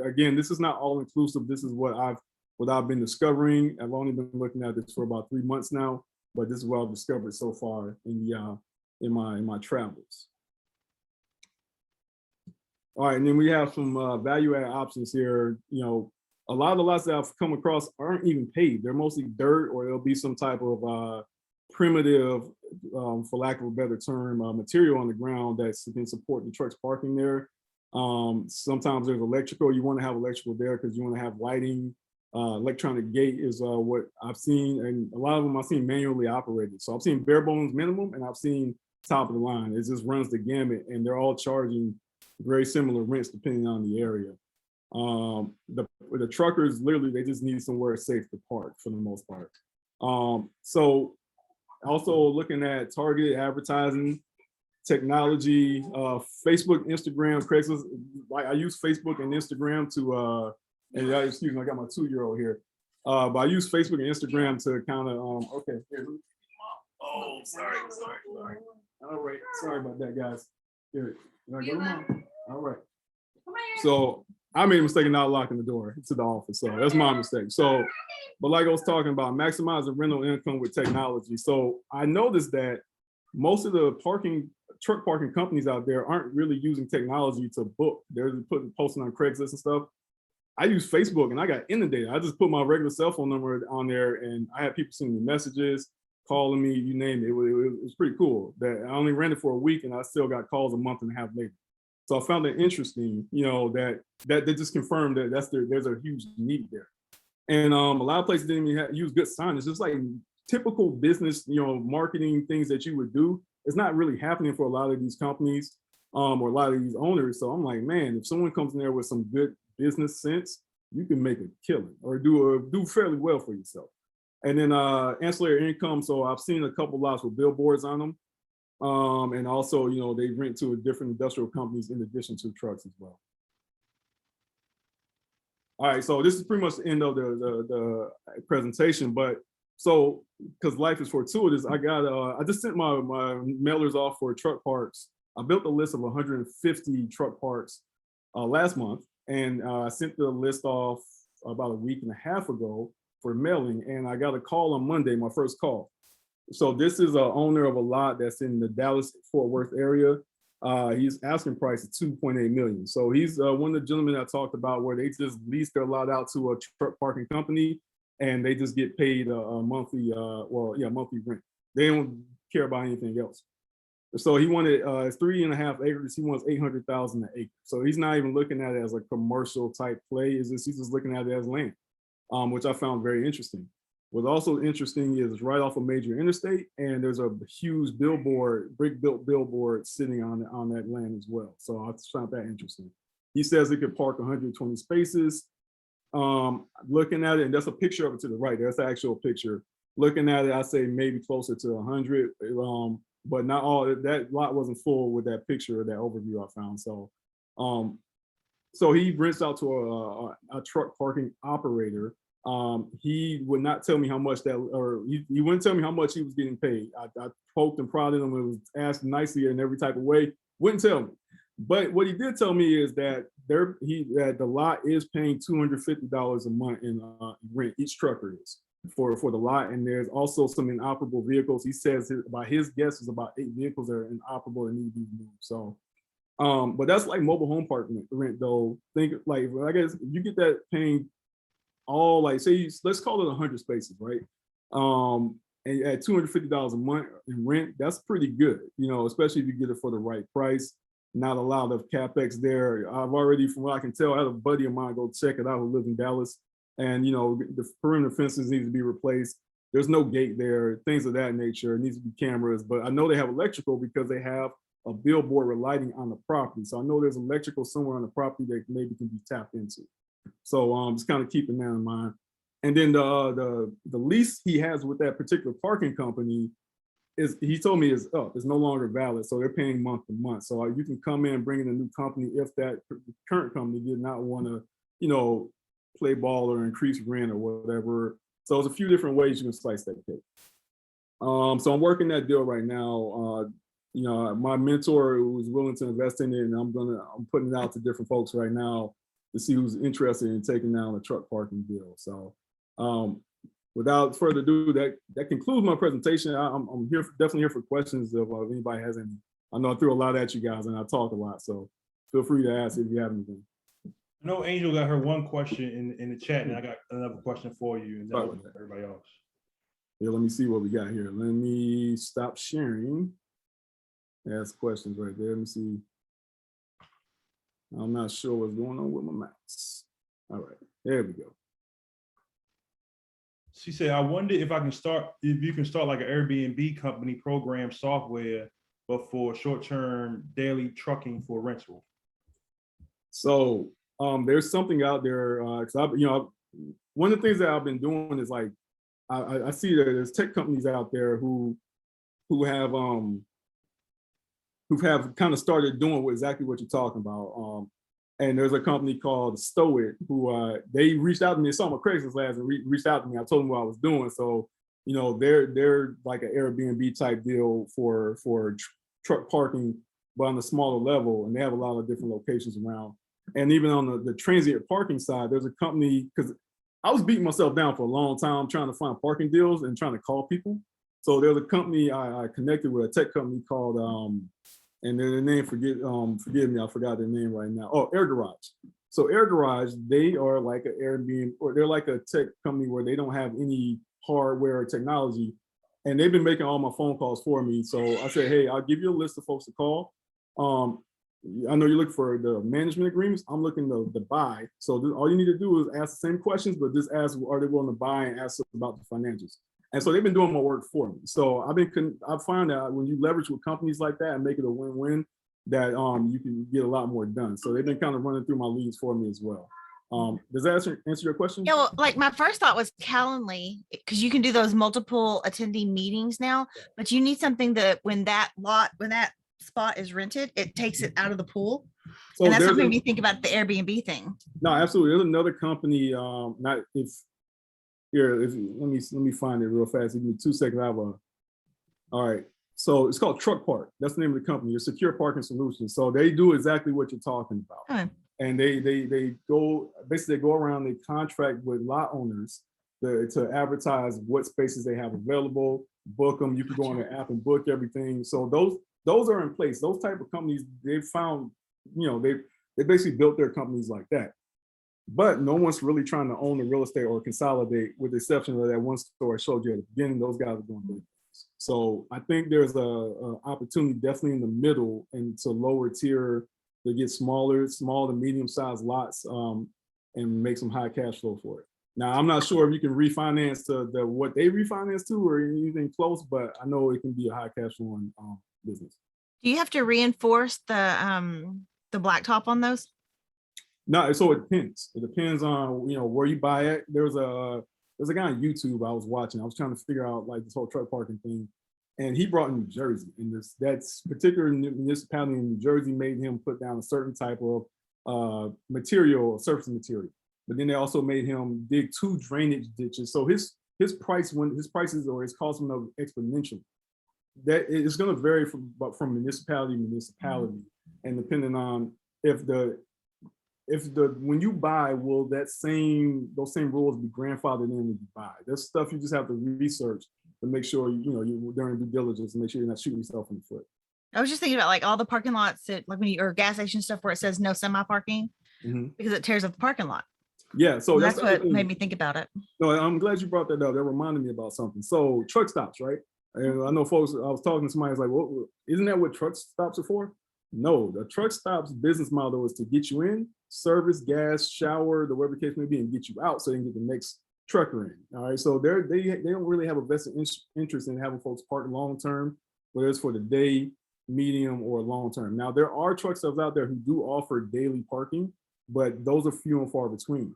[SPEAKER 2] Again, this is not all inclusive. This is what I've been discovering. I've only been looking at this for about 3 months now, but this is what I've discovered so far in my travels. All right, and then we have some value-added options here. A lot of the lots that I've come across aren't even paved. They're mostly dirt, or there'll be some type of primitive, for lack of a better term, material on the ground that's been supporting the trucks parking there. Sometimes there's electrical. You want to have electrical there because you want to have lighting. Electronic gate is what I've seen, and a lot of them I've seen manually operated. So I've seen bare bones minimum, and I've seen top of the line. It just runs the gamut, and they're all charging very similar rents depending on the area. The truckers, literally, they just need somewhere safe to park for the most part. So also looking at targeted advertising, technology, Facebook, Instagram, Craigslist. Like I use Facebook and Instagram to, and excuse me, I got my 2-year-old here. But I use Facebook and Instagram to kind of, okay. Here. Oh, sorry. All right, sorry about that, guys. Here, can I go, Mom? All right. So I made a mistake in not locking the door to the office. So that's my mistake. So, but like I was talking about, maximizing rental income with technology. So I noticed that most of the truck parking companies out there aren't really using technology to book. They're posting on Craigslist and stuff. I use Facebook and I got inundated. I just put my regular cell phone number on there and I had people sending me messages, calling me, you name it. It was pretty cool. That I only ran it for a week and I still got calls a month and a half later. So I found it interesting, that they just confirmed that there's a huge need there. And a lot of places didn't even use good signage. It's just like typical business, marketing things that you would do. It's not really happening for a lot of these companies or a lot of these owners. So I'm like, man, if someone comes in there with some good business sense, you can make a killing or do fairly well for yourself. And then ancillary income. So I've seen a couple lots with billboards on them. And also, they rent to different industrial companies in addition to trucks as well. All right, so this is pretty much the end of the presentation, but so because life is fortuitous, I just sent my mailers off for truck parks. I built a list of 150 truck parks last month, and I sent the list off about a week and a half ago for mailing, and I got a call on Monday, my first call. So this is a owner of a lot that's in the Dallas-Fort Worth area. He's asking price of 2.8 million. So he's one of the gentlemen I talked about where they just lease their lot out to a truck parking company and they just get paid a monthly, monthly rent. They don't care about anything else. So he wanted 3.5 acres. He wants 800,000 an acre. So he's not even looking at it as a commercial type play. He's just looking at it as land, which I found very interesting. What's also interesting is it's right off a major interstate, and there's a huge billboard, brick-built billboard sitting on that land as well. So I found that interesting. He says it could park 120 spaces. Looking at it, and that's a picture of it to the right. That's the actual picture. Looking at it, I say maybe closer to 100, but not all. That lot wasn't full with that picture, that overview I found. So, so he rents out to a truck parking operator. He would not tell me how much that, or he wouldn't tell me how much he was getting paid. I poked and prodded him and was asked nicely in every type of way, wouldn't tell me. But what he did tell me is that that the lot is paying $250 a month in rent. Each trucker is for the lot, and there's also some inoperable vehicles. He says by his guess is about 8 vehicles that are inoperable and need to be moved. So, but that's like mobile home park rent though. Think like, I guess if you get that paying all, like, say, let's call it 100 spaces, right? And at $250 a month in rent, that's pretty good, you know, especially if you get it for the right price. Not a lot of capex there. I've already, from what I can tell, I had a buddy of mine go check it out who lives in Dallas, and you know, the perimeter fences need to be replaced. There's no gate there, things of that nature. It needs to be cameras, but I know they have electrical because they have a billboard with lighting on the property. So I know there's electrical somewhere on the property that maybe can be tapped into. So just kind of keeping that in mind. And then the lease he has with that particular parking company is, he told me, is up. It's no longer valid. So they're paying month to month. So you can come in and bring in a new company if that current company did not want to, you know, play ball or increase rent or whatever. So there's a few different ways you can slice that cake. So I'm working that deal right now. You know, my mentor was willing to invest in it, and I'm putting it out to different folks right now to see who's interested in taking down a truck parking deal. So without further ado, that concludes my presentation. I'm here, definitely here for questions if anybody has any. I know I threw a lot at you guys and I talk a lot, so feel free to ask if you have anything.
[SPEAKER 1] I know Angel got her one question in the chat, and I got another question for you, and then everybody else.
[SPEAKER 2] Yeah, let me see what we got here. Let me stop sharing. Ask questions right there. Let me see. I'm not sure what's going on with my mouse. All right, there we go.
[SPEAKER 1] She said, I wonder if you can start like an Airbnb company program software, but for short-term daily trucking for rental. So
[SPEAKER 2] there's something out there, one of the things that I've been doing is like, I see that there's tech companies out there who have kind of started doing exactly what you're talking about. And there's a company called Stowit who they reached out to me. They saw my Craigslist ads and reached out to me. I told them what I was doing. So, you know, they're like an Airbnb type deal for truck parking, but on a smaller level. And they have a lot of different locations around. And even on the transient parking side, there's a company, because I was beating myself down for a long time trying to find parking deals and trying to call people. So there's a company I connected with, a tech company called, and their name, forgive me, I forgot their name right now. Oh, Air Garage. So Air Garage, they are like an Airbnb, or they're like a tech company where they don't have any hardware or technology. And they've been making all my phone calls for me. So I said, hey, I'll give you a list of folks to call. I know you're looking for the management agreements. I'm looking to buy. So all you need to do is ask the same questions, but just ask, are they willing to buy, and ask about the financials. And so they've been doing my work for me. So I find that when you leverage with companies like that and make it a win-win, that you can get a lot more done. So they've been kind of running through my leads for me as well. Does that answer your question?
[SPEAKER 3] Yeah, well, like my first thought was Calendly, because you can do those multiple attendee meetings now, but you need something that when that spot is rented, it takes it out of the pool.
[SPEAKER 2] So
[SPEAKER 3] And that's
[SPEAKER 2] there's
[SPEAKER 3] what made
[SPEAKER 2] a-
[SPEAKER 3] me think about the Airbnb thing.
[SPEAKER 2] no, absolutely. There's another company. Not if here. If let me find it real fast. Give me 2 seconds. I have a. All right. So it's called Truck Park. That's the name of the company. Your secure parking solutions. So they do exactly what you're talking about.
[SPEAKER 3] Okay.
[SPEAKER 2] And they go basically, they go around, they contract with lot owners to advertise what spaces they have available, book them. You can go on the app and book everything. So those are in place. Those type of companies, they've found, they basically built their companies like that. But no one's really trying to own the real estate or consolidate, with the exception of that one store I showed you at the beginning. Those guys are doing good. So I think there's a opportunity definitely in the middle and to lower tier to get small to medium sized lots and make some high cash flow for it. Now, I'm not sure if you can refinance to what they refinance to or anything close, but I know it can be a high cash flowing business.
[SPEAKER 3] Do you have to reinforce the blacktop on those?
[SPEAKER 2] No, so it depends. It depends on where you buy it. There's a guy on YouTube I was watching. I was trying to figure out like this whole truck parking thing, and he brought in New Jersey, and that's particular municipality in New Jersey made him put down a certain type of material, surface material. But then they also made him dig 2 drainage ditches. So his prices or his cost went up exponentially. That it's going to vary from municipality to municipality, and depending on when you buy, will those same rules be grandfathered in when you buy? There's stuff you just have to research to make sure you're during due diligence and make sure you're not shooting yourself in the foot.
[SPEAKER 3] I was just thinking about like all the parking lots that like when you or gas station stuff where it says no semi parking because it tears up the parking lot.
[SPEAKER 2] Yeah, so
[SPEAKER 3] that's what made me think about it.
[SPEAKER 2] No, I'm glad you brought that up. That reminded me about something. So truck stops, right? And I know folks, I was talking to somebody who's like, well, isn't that what truck stops are for? No, the truck stops business model is to get you in, service, gas, shower, whatever the case may be, and get you out so they can get the next trucker in. All right, so they don't really have a vested interest in having folks park long term, whether it's for the day, medium, or long term. Now there are truck stops out there who do offer daily parking, but those are few and far between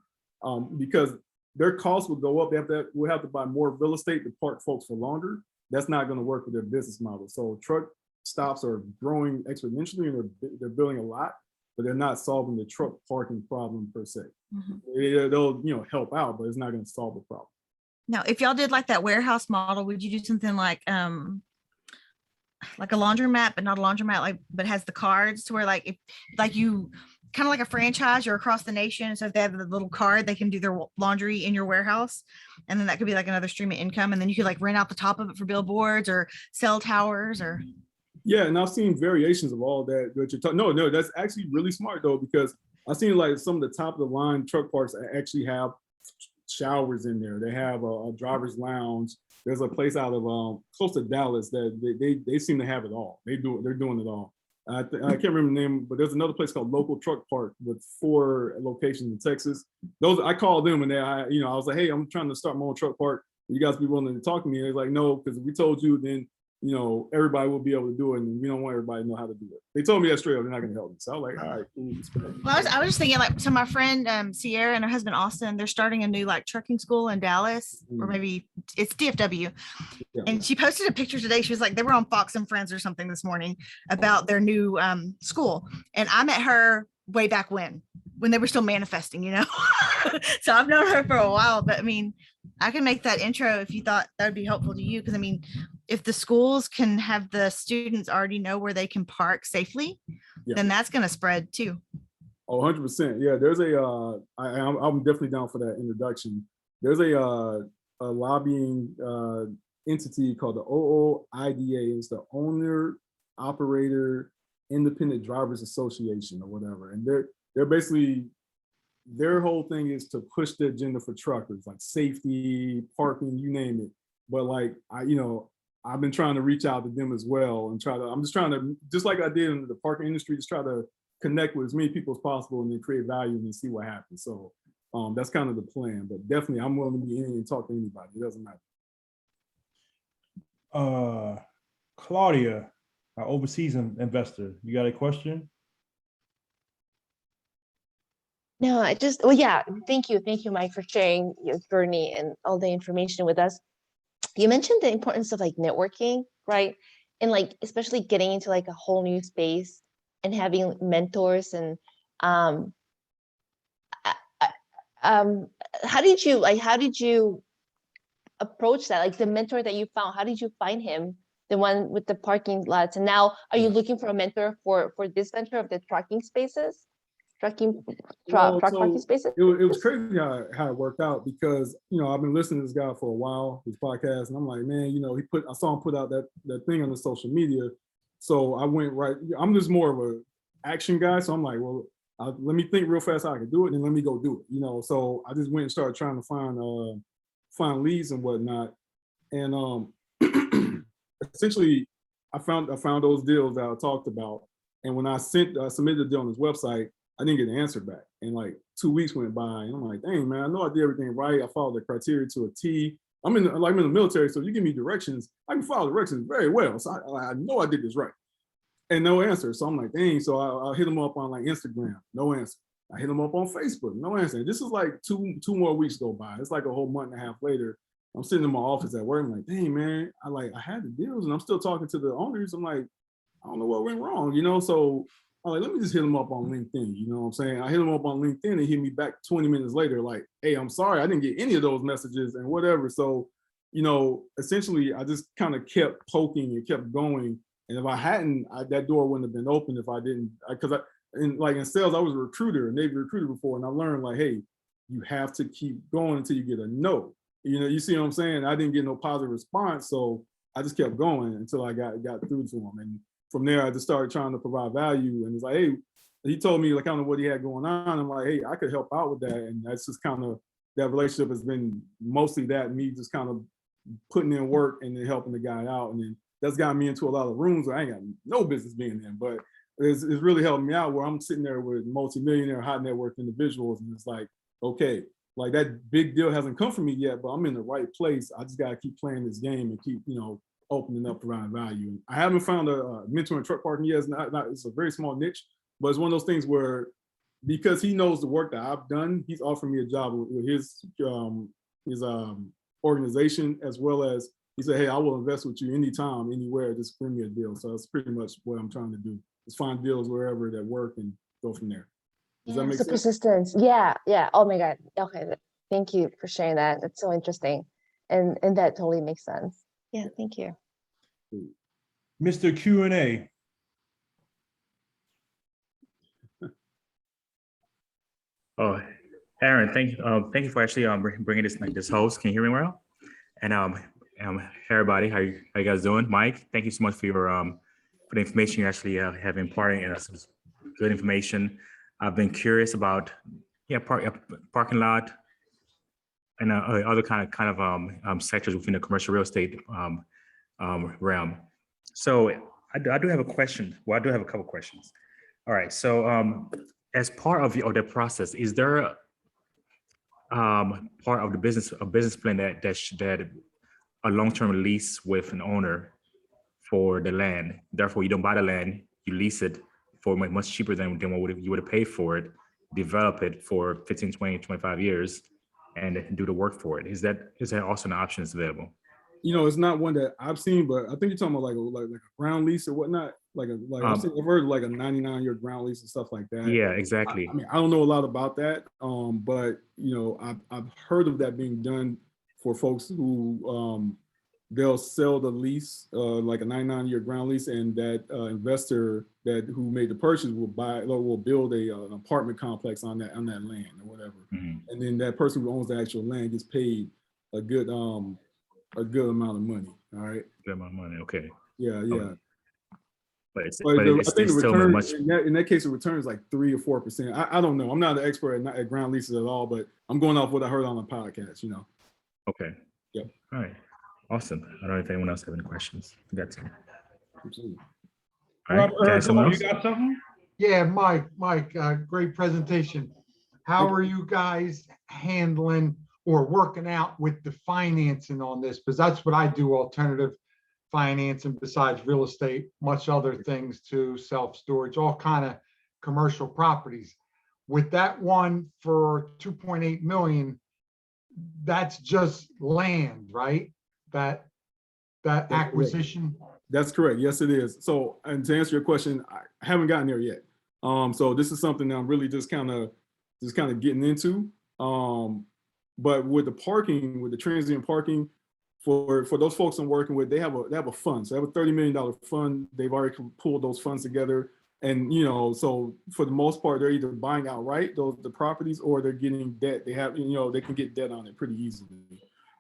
[SPEAKER 2] because their costs will go up. We'll have to buy more real estate to park folks for longer. That's not going to work with their business model. So truck stops are growing exponentially and they're building a lot, but they're not solving the truck parking problem per se. They'll help out, but it's not going to solve the problem.
[SPEAKER 3] Now, if y'all did like that warehouse model, would you do something like a laundromat, but not a laundromat, but has the cards to where if you kind of like a franchise, you're across the nation. So if they have the little card, they can do their laundry in your warehouse. And then that could be like another stream of income. And then you could rent out the top of it for billboards or cell towers or.
[SPEAKER 2] Yeah, and I've seen variations of all that you're talking. No, that's actually really smart though, because I've seen some of the top of the line truck parks actually have showers in there. They have a driver's lounge. There's a place out of close to Dallas that they seem to have it all. They're doing it all. I can't remember the name, but there's another place called Local Truck Park with 4 locations in Texas. Those I called them and I was like, hey, I'm trying to start my own truck park. You guys be willing to talk to me? They're like, no, because if we told you, then everybody will be able to do it, and we don't want everybody to know how to do it. They told me that straight up. They're not going to help me. So I was like, all right.
[SPEAKER 3] Well, I was just thinking so my friend Sierra and her husband Austin, they're starting a new trucking school in Dallas, or maybe it's DFW. Yeah. And she posted a picture today. She was like, they were on Fox and Friends or something this morning about their new school. And I met her way back when they were still manifesting, So I've known her for a while, but I mean, I can make that intro if you thought that would be helpful to you. Because I mean, if the schools can have the students already know where they can park safely, then that's going to spread too.
[SPEAKER 2] Oh, 100%. Yeah, there's I'm definitely down for that introduction. There's a lobbying entity called the OOIDA. It's the Owner Operator Independent Drivers Association or whatever. And they're basically, their whole thing is to push the agenda for truckers, like safety, parking, you name it. But I've been trying to reach out to them as well and I'm just trying to, just like I did in the parking industry, just try to connect with as many people as possible and then create value and see what happens. So that's kind of the plan, but definitely I'm willing to be in and talk to anybody. It doesn't matter.
[SPEAKER 1] Claudia, our overseas investor, you got a question?
[SPEAKER 4] No, thank you, Mike, for sharing your journey and all the information with us. You mentioned the importance of networking, right? and like especially getting into like a whole new space and having mentors and um I- how did you approach that? Like the mentor that you found, how did you find him? The one with the parking lots. And now are you looking for a mentor for this venture of the trucking spaces? Trucking
[SPEAKER 2] Well,
[SPEAKER 4] truck parking
[SPEAKER 2] so
[SPEAKER 4] spaces?
[SPEAKER 2] it was crazy how it worked out because, I've been listening to this guy for a while, his podcast, and I'm like, man, I saw him put out that thing on the social media. So I went right, I'm just more of a action guy. So I'm like, well, let me think real fast how I can do it and let me go do it, So I just went and started trying to find leads and whatnot. And essentially I found those deals that I talked about. And when I submitted the deal on his website, I didn't get an answer back. And like 2 weeks went by, and I'm like, dang, man, I know I did everything right. I followed the criteria to a T. I'm in the military, so you give me directions, I can follow directions very well. So I know I did this right. And no answer. So I'm like, dang. So I hit him up on like Instagram, no answer. I hit him up on Facebook, no answer. This is like two more weeks go by. It's like a whole month and a half later. I'm sitting in my office at work. I'm like, dang, man, I had the deals and I'm still talking to the owners. I'm like, I don't know what went wrong, So I'm like, let me just hit him up on LinkedIn. You know what I'm saying? I hit him up on LinkedIn and hit me back 20 minutes later, like, hey, I'm sorry, I didn't get any of those messages and whatever. So, essentially I just kind of kept poking and kept going. And if I hadn't, that door wouldn't have been open if I didn't, because in sales, I was a recruiter, a Navy recruiter before, and I learned like, hey, you have to keep going until you get a no. You see what I'm saying? I didn't get no positive response, so I just kept going until I got through to him. And from there, I just started trying to provide value. And it's like, hey, he told me like kind of what he had going on. I'm like, hey, I could help out with that. And that's just kind of, that relationship has been mostly that, me just kind of putting in work and then helping the guy out. And then that's got me into a lot of rooms where I ain't got no business being in, but it's really helped me out where I'm sitting there with multimillionaire, high net worth individuals. And it's like, okay, like that big deal hasn't come for me yet, but I'm in the right place. I just got to keep playing this game and keep, opening up around value. I haven't found a mentor in truck parking yet. It's a very small niche, but it's one of those things where, because he knows the work that I've done, he's offering me a job with his organization, as well as he said, hey, I will invest with you anytime, anywhere, just bring me a deal. So that's pretty much what I'm trying to do, is find deals wherever that work and go from there. Does that make
[SPEAKER 4] So
[SPEAKER 2] sense?
[SPEAKER 4] persistence. Yeah. Oh my God. Okay. Thank you for sharing that. That's so interesting. And that totally makes sense. Yeah, thank you.
[SPEAKER 1] Mr. Q&A.
[SPEAKER 5] Oh, Aaron, thank you for actually bringing this host. Can you hear me well? And hey everybody, how you guys doing? Mike, thank you so much for your for the information you actually have imparted in us. It was good information. I've been curious about parking lot and other kind of sectors within the commercial real estate realm. So I do have a question. Well, I do have a couple questions. All right. So as part of the process, is there part of the business plan that a long-term lease with an owner for the land? Therefore, you don't buy the land, you lease it for much cheaper than what you would have paid for it, develop it for 15, 20, 25 years, and do the work for it. Is that also an option that's available?
[SPEAKER 2] It's not one that I've seen, but I think you're talking about like a ground lease or whatnot. I've heard like a 99-year ground lease and stuff like that.
[SPEAKER 5] Yeah, exactly.
[SPEAKER 2] I mean, I don't know a lot about that, but I've heard of that being done for folks who they'll sell the lease, like a 99-year ground lease, and that investor who made the purchase will build an apartment complex on that land or whatever, and then that person who owns the actual land gets paid a good amount of money. All right.
[SPEAKER 5] Good amount of money. Okay.
[SPEAKER 2] Yeah.
[SPEAKER 5] Okay. But
[SPEAKER 2] I think the return in that case, the return is like 3 or 4%. I don't know. I'm not an expert at ground leases at all, but I'm going off what I heard on the podcast.
[SPEAKER 5] Okay.
[SPEAKER 2] Yep.
[SPEAKER 5] All right. Awesome. I don't know if anyone else have any questions. That's it.
[SPEAKER 2] Absolutely.
[SPEAKER 5] All right.
[SPEAKER 1] You got something?
[SPEAKER 6] Yeah, Mike, great presentation. How are you guys handling or working out with the financing on this? Because that's what I do, alternative financing besides real estate, much other things too, self-storage, all kind of commercial properties. With that one for 2.8 million, that's just land, right? That that
[SPEAKER 2] That's correct.
[SPEAKER 6] acquisition?
[SPEAKER 2] That's correct. Yes, it is. So, and to answer your question, I haven't gotten there yet. So this is something that I'm really just kind of getting into. But with the parking, with the transient parking, for those folks I'm working with, they have a fund. So they have a $30 million fund. They've already pulled those funds together. And, you know, so for the most part, they're either buying outright the properties, or they're getting debt. They have, you know, they can get debt on it pretty easily.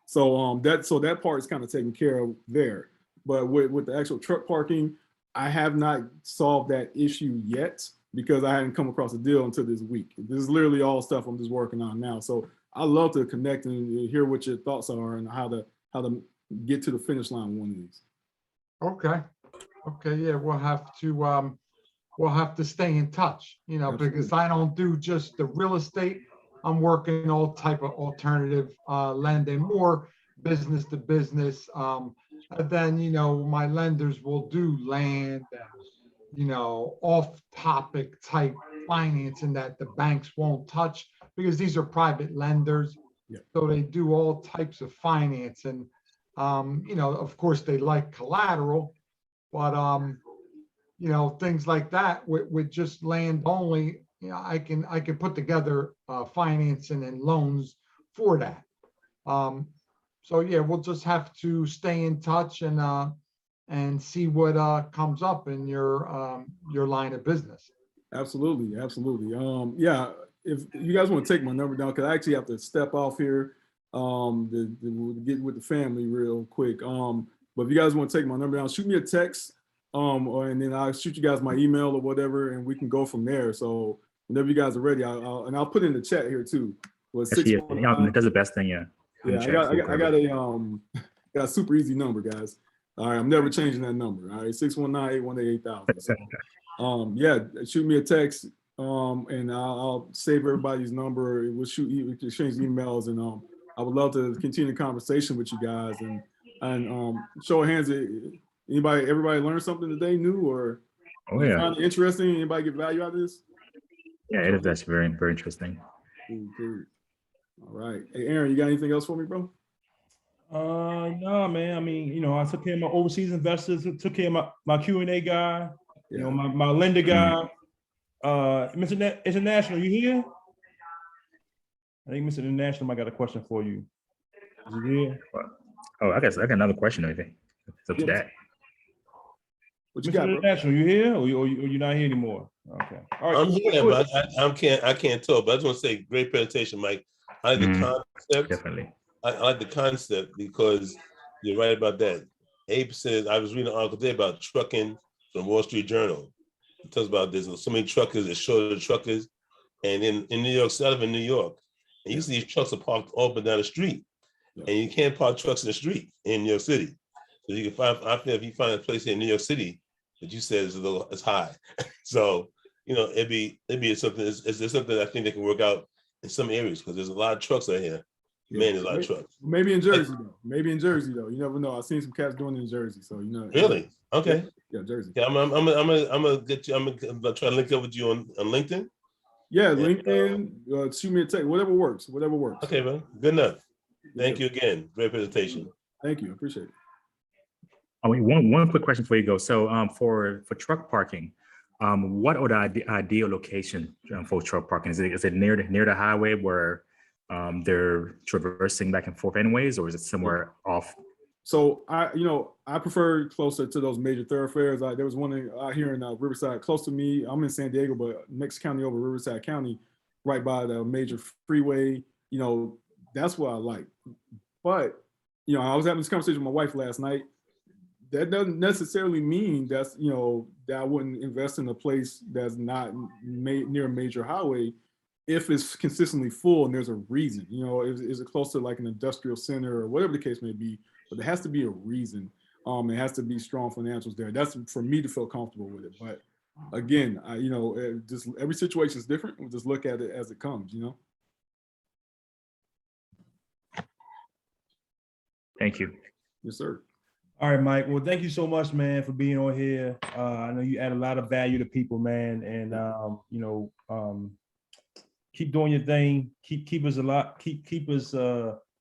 [SPEAKER 2] So that part is kind of taken care of there. But with the actual truck parking, I have not solved that issue yet because I hadn't come across a deal until this week. This is literally all stuff I'm just working on now. So I love to connect and hear what your thoughts are and how to get to the finish line with one of these.
[SPEAKER 6] Okay, yeah, we'll have to stay in touch, you know, because
[SPEAKER 2] Absolutely.
[SPEAKER 6] I don't do just the real estate. I'm working all type of alternative lending, more business to business. And then, you know, my lenders will do land, you know, off-topic type financing that the banks won't touch because these are private lenders.
[SPEAKER 2] Yeah.
[SPEAKER 6] So they do all types of finance, and you know, of course, they like collateral, but you know, things like that with just land only, you know, I can put together financing and loans for that. So yeah, we'll just have to stay in touch and see what comes up in your line of business.
[SPEAKER 2] Absolutely. Yeah, if you guys want to take my number down, because I actually have to step off here to get with the family real quick. But if you guys want to take my number down, shoot me a text, and then I'll shoot you guys my email or whatever, and we can go from there. So whenever you guys are ready, I'll put it in the chat here too. Was
[SPEAKER 5] Actually, yeah, that's the best thing. Yeah.
[SPEAKER 2] Yeah, I got a super easy number, guys. All right, I'm never changing that number. All right, 619-818-8000. So, yeah, shoot me a text, and I'll save everybody's number. We can exchange emails, and I would love to continue the conversation with you guys. And show of hands, everybody learned something today new, or
[SPEAKER 5] Oh yeah.
[SPEAKER 2] find it interesting? Anybody get value out of this?
[SPEAKER 5] Yeah, it is. That's very, very interesting.
[SPEAKER 2] Cool. All right. Hey, Aaron, you got anything else for me, bro?
[SPEAKER 1] No, man. I mean, you know, I took care of my overseas investors, took care of my Q&A guy,
[SPEAKER 2] Yeah.
[SPEAKER 1] you know, my lender guy. Mr. International, you here? I think Mr. International, I got a question for you. Is he here?
[SPEAKER 5] Oh, I guess I got another question. I think it's up to that.
[SPEAKER 2] What you
[SPEAKER 1] Mr.
[SPEAKER 2] got, bro?
[SPEAKER 1] International, you here, or you're not here anymore? Okay. All right.
[SPEAKER 7] I'm here, but I can't talk. But I just want to say, great presentation, Mike. I like the concept.
[SPEAKER 5] Definitely.
[SPEAKER 7] I like the concept because you're right about that. Abe says, I was reading an article today about trucking from Wall Street Journal. It talks about there's so many truckers, there's shortage of truckers. And in New York, I live in New York, and you see these trucks are parked up and down the street. And you can't park trucks in the street in New York City. So you can find, I feel if you find a place here in New York City that you said is it's high. So, you know, it'd be something, it's something I think they can work out in some areas because there's a lot of trucks out here. Man, there's a lot of trucks.
[SPEAKER 2] Maybe in Jersey though. You never know. I've seen some cats doing it in Jersey, so you know.
[SPEAKER 7] Really? Okay.
[SPEAKER 2] Yeah, Jersey.
[SPEAKER 7] Yeah, I'm gonna get you. I'm gonna try to link up with you on LinkedIn.
[SPEAKER 2] Yeah, LinkedIn. Shoot me a text. Whatever works.
[SPEAKER 7] Okay, man. Good enough. Thank you again. Great presentation.
[SPEAKER 2] Thank you. Appreciate it.
[SPEAKER 5] I mean, one quick question before you go. So, for truck parking, what are the ideal location for truck parking? Is it near the highway where they're traversing back and forth anyways, or is it somewhere off?
[SPEAKER 2] So I prefer closer to those major thoroughfares. There was one out here in Riverside, close to me. I'm in San Diego, but next county over, Riverside County, right by the major freeway. You know, that's what I like. But you know, I was having this conversation with my wife last night. That doesn't necessarily mean that I wouldn't invest in a place that's not near a major highway if it's consistently full and there's a reason. You know, is it close to like an industrial center or whatever the case may be? But there has to be a reason. It has to be strong financials there. That's for me to feel comfortable with it. But again, just every situation is different. We'll just look at it as it comes. You know.
[SPEAKER 5] Thank you.
[SPEAKER 2] Yes, sir.
[SPEAKER 1] All right, Mike. Well, thank you so much, man, for being on here. I know you add a lot of value to people, man, and keep doing your thing. Keep us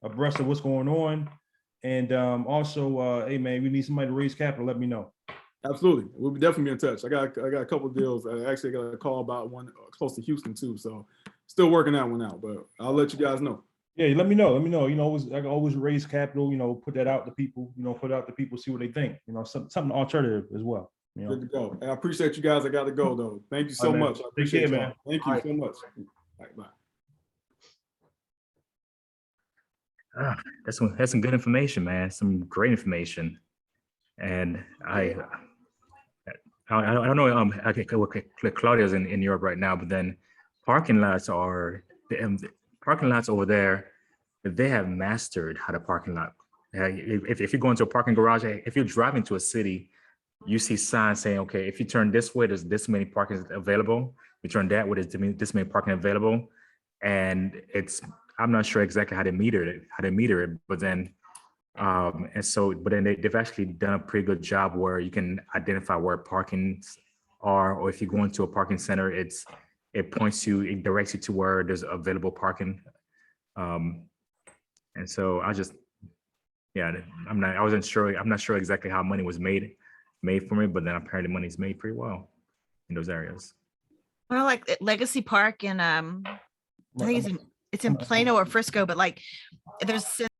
[SPEAKER 1] abreast of what's going on. And also, hey man, we need somebody to raise capital. Let me know.
[SPEAKER 2] Absolutely. We'll definitely be in touch. I got a couple of deals. I actually got a call about one close to Houston too. So still working that one out, but I'll let you guys know.
[SPEAKER 1] Yeah, let me know. Let me know. You know, I can always raise capital. You know, put that out to people. You know, put out to people, see what they think. You know, something alternative as well. You know,
[SPEAKER 2] Good to go. I appreciate you guys. I got to go though. Thank you so
[SPEAKER 1] All right, man.
[SPEAKER 2] much. I
[SPEAKER 1] Take
[SPEAKER 2] appreciate
[SPEAKER 1] care,
[SPEAKER 2] y'all.
[SPEAKER 1] man.
[SPEAKER 2] Thank you
[SPEAKER 6] All right.
[SPEAKER 2] so much. All right, bye.
[SPEAKER 5] That's some good information, man. Some great information. And I don't know. Claudia's in Europe right now, but then parking lots are parking lots over there. They have mastered how to parking lot. If you go into a parking garage, if you're driving to a city, you see signs saying, okay, if you turn this way, there's this many parking available. You turn that way, there's this many parking available. And I'm not sure exactly how they meter it, but then but then they've actually done a pretty good job where you can identify where parkings are, or if you go into a parking center, it directs you to where there's available parking. And so I'm not sure exactly how money was made for me, but then apparently money's made pretty well in those areas.
[SPEAKER 3] Well, like Legacy Park and I think it's in Plano or Frisco, but like there's